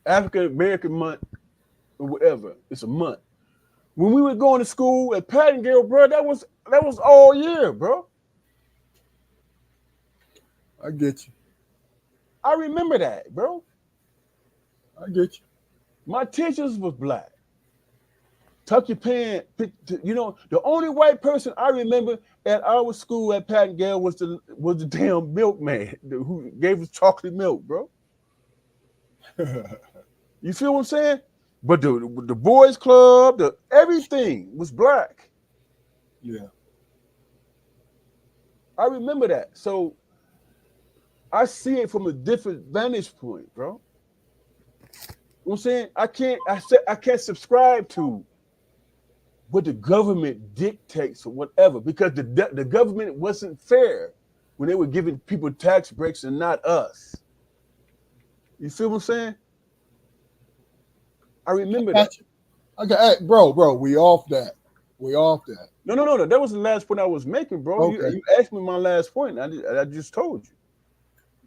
African American month or whatever. It's a month. When we were going to school at Pattengale, bro, that was all year, bro. I get you. I remember that, bro. I get you. My teachers was black. Tuck your pants. You know, the only white person I remember at our school at Pattengale was the damn milkman who gave us chocolate milk, bro. You feel what I'm saying? But the boys club, everything was black. Yeah. I remember that. So I see it from a different vantage point, bro. You know what I'm saying? I can't subscribe to what the government dictates or whatever, because the government wasn't fair when they were giving people tax breaks and not us. You feel what I'm saying? I remember that. Hey, bro, we off that. No. That was the last point I was making, bro. Okay. You asked me my last point. I just told you.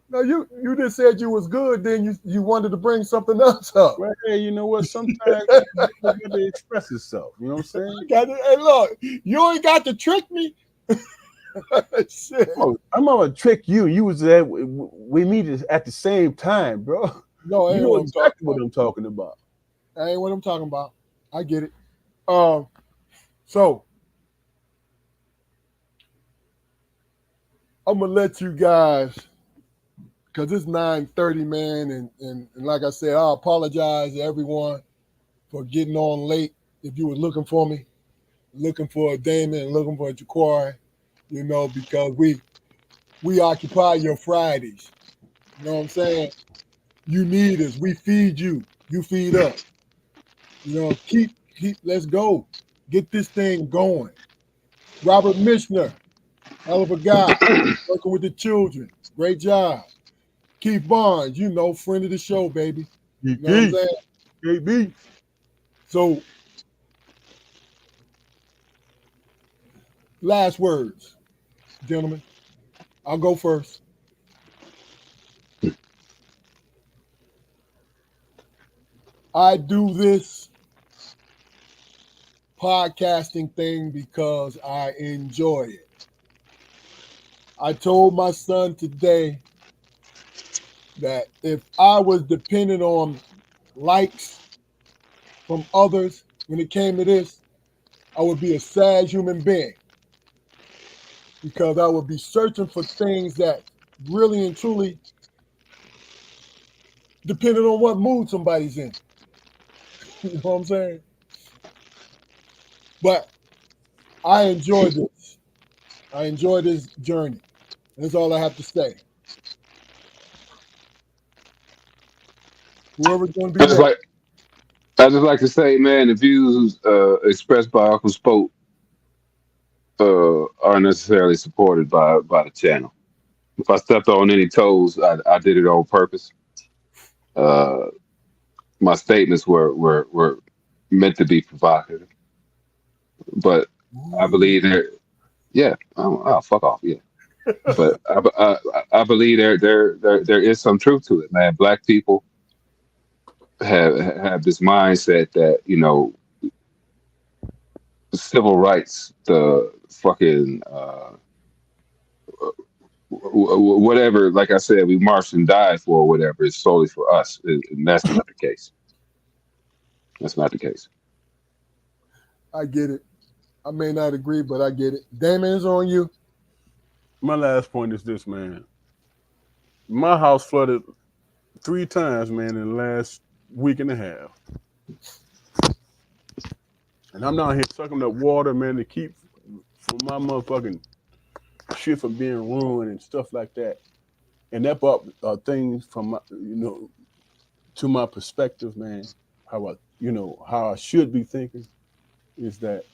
No, you just said you was good. Then you wanted to bring something else up. Right here, you know what? Sometimes you got to express yourself. You know what I'm saying? Hey, look, you ain't got to trick me. Shit. I'm gonna trick you. You was there. We meet at the same time, bro. No, you know exactly what I'm talking about. That ain't what I'm talking about. I get it. So I'm gonna let you guys, because it's 9:30, man, and like I said, I apologize to everyone for getting on late. If you were looking for me, looking for Damon, and looking for Jaquari, you know, because we occupy your Fridays. You know what I'm saying? You need us. We feed you. You feed us. You know, let's go. Get this thing going. Robert Mishner, Hell of a guy. Working with the children. Great job. Keith Barnes, you know, friend of the show, baby. You know what I'm saying? KB. So, last words, gentlemen. I'll go first. I do this podcasting thing because I enjoy it. I told my son today that if I was dependent on likes from others when it came to this, I would be a sad human being because I would be searching for things that really and truly depended on what mood somebody's in. You know what I'm saying? But I enjoy this. I enjoy this journey. That's all I have to say. Whoever's going to be there. I just like to say, man, the views expressed by Uncle Spoke aren't necessarily supported by the channel. If I stepped on any toes, I did it on purpose. My statements were meant to be provocative, but I believe they're fuck off, yeah. But I believe there is some truth to it, man. Black people have this mindset that, you know, civil rights, the fucking whatever, like I said, we marched and died for, whatever, is solely for us, and that's not the case. That's not the case. I get it. I may not agree, but I get it. Damon, is on you. My last point is this, man. My house flooded 3 times, man, in the last week and a half. And I'm down here sucking up water, man, to keep from my motherfucking shit from being ruined and stuff like that. And that brought things from my, to my perspective, man. How I should be thinking is that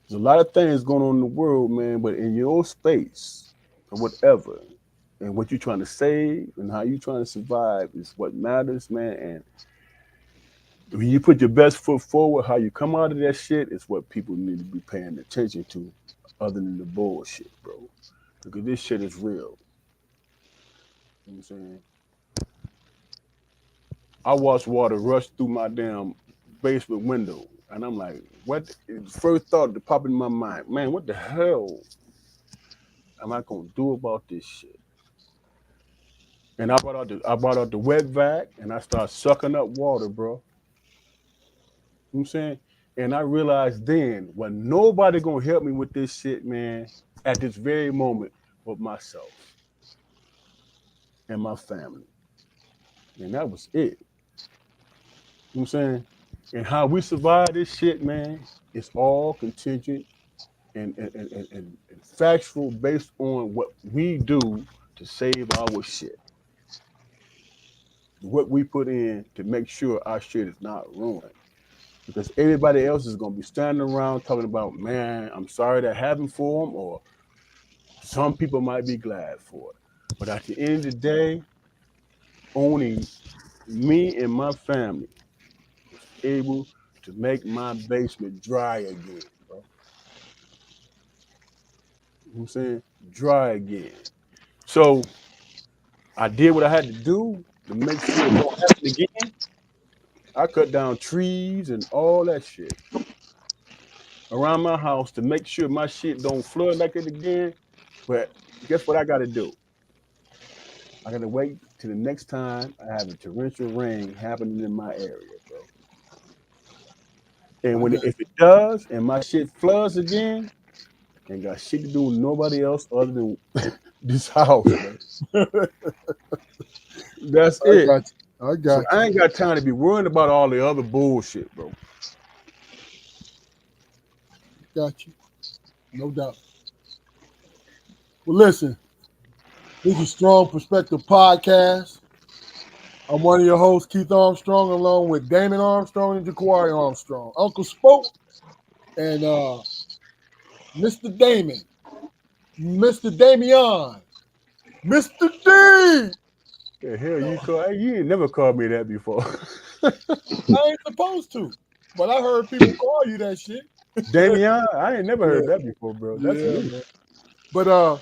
there's a lot of things going on in the world, man, but in your space or whatever, and what you're trying to save and how you're trying to survive is what matters, man. And when you put your best foot forward, how you come out of that shit is what people need to be paying attention to, other than the bullshit, bro. Because this shit is real. You know what I'm saying? I watched water rush through my damn basement window, and I'm like, what? First thought to pop in my mind, man, what the hell am I gonna do about this shit? And I brought out the wet vac, and I started sucking up water, bro. You know what I'm saying? And I realized then, well, nobody gonna help me with this shit, man, at this very moment, but myself and my family. And that was it. You know what I'm saying? And how we survive this shit, man, it's all contingent and factual based on what we do to save our shit. What we put in to make sure our shit is not ruined. Because everybody else is going to be standing around talking about, man, I'm sorry that happened for them, or some people might be glad for it. But at the end of the day, only me and my family was able to make my basement dry again, bro. You know what I'm saying? Dry again. So I did what I had to do to make sure it don't happen again. I cut down trees and all that shit around my house to make sure my shit don't flood like it again. But guess what I got to do? I got to wait till the next time I have a torrential rain happening in my area, bro. And if it does and my shit floods again, ain't got shit to do with nobody else other than this house, man. That's it. I got you. I ain't got time to be worrying about all the other bullshit, bro. Got you. No doubt. Well, listen, this is Strong Perspective Podcast. I'm one of your hosts, Keith Armstrong, along with Damon Armstrong and Jaquari Armstrong. Uncle Spoke and Mr. Damon. Mr. Damian, Mr. D. The hell you call? You ain't never called me that before. I ain't supposed to, but I heard people call you that shit. Damian, I ain't never heard that before, bro. That's new. man. But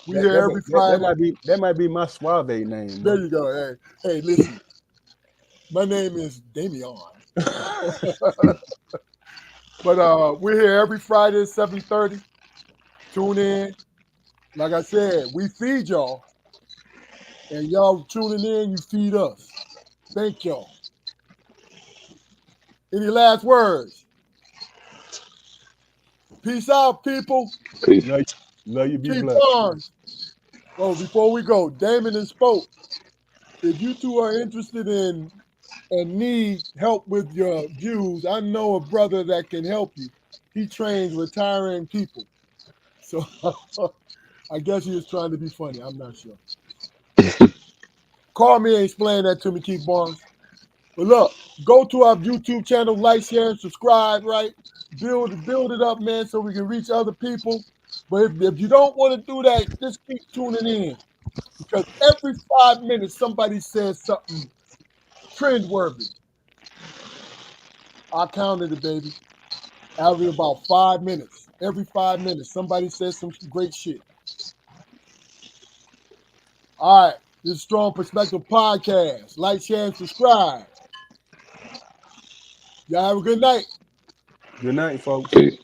we here every Friday. That might be my suave name. There you go. Hey, listen. My name is Damian. But we're here every Friday at 7:30. Tune in. Like I said, we feed y'all. And y'all tuning in, you feed us. Thank y'all. Any last words? Peace out, people. Peace. Love you, be Keep blessed. on. Oh, before we go, Damon and Spoke. If you two are interested in and need help with your views, I know a brother that can help you. He trains retiring people. So I guess he was trying to be funny. I'm not sure. Call me and explain that to me, Keith Barnes. But look, go to our YouTube channel, like, share, and subscribe, right? Build it up, man, so we can reach other people. But if you don't want to do that, just keep tuning in. Because every 5 minutes, somebody says something trend-worthy. I counted it, baby. Every about 5 minutes. Every 5 minutes, somebody says some great shit. All right. This is Strong Perspective Podcast. Like, share, and subscribe. Y'all have a good night. Good night, folks. Peace.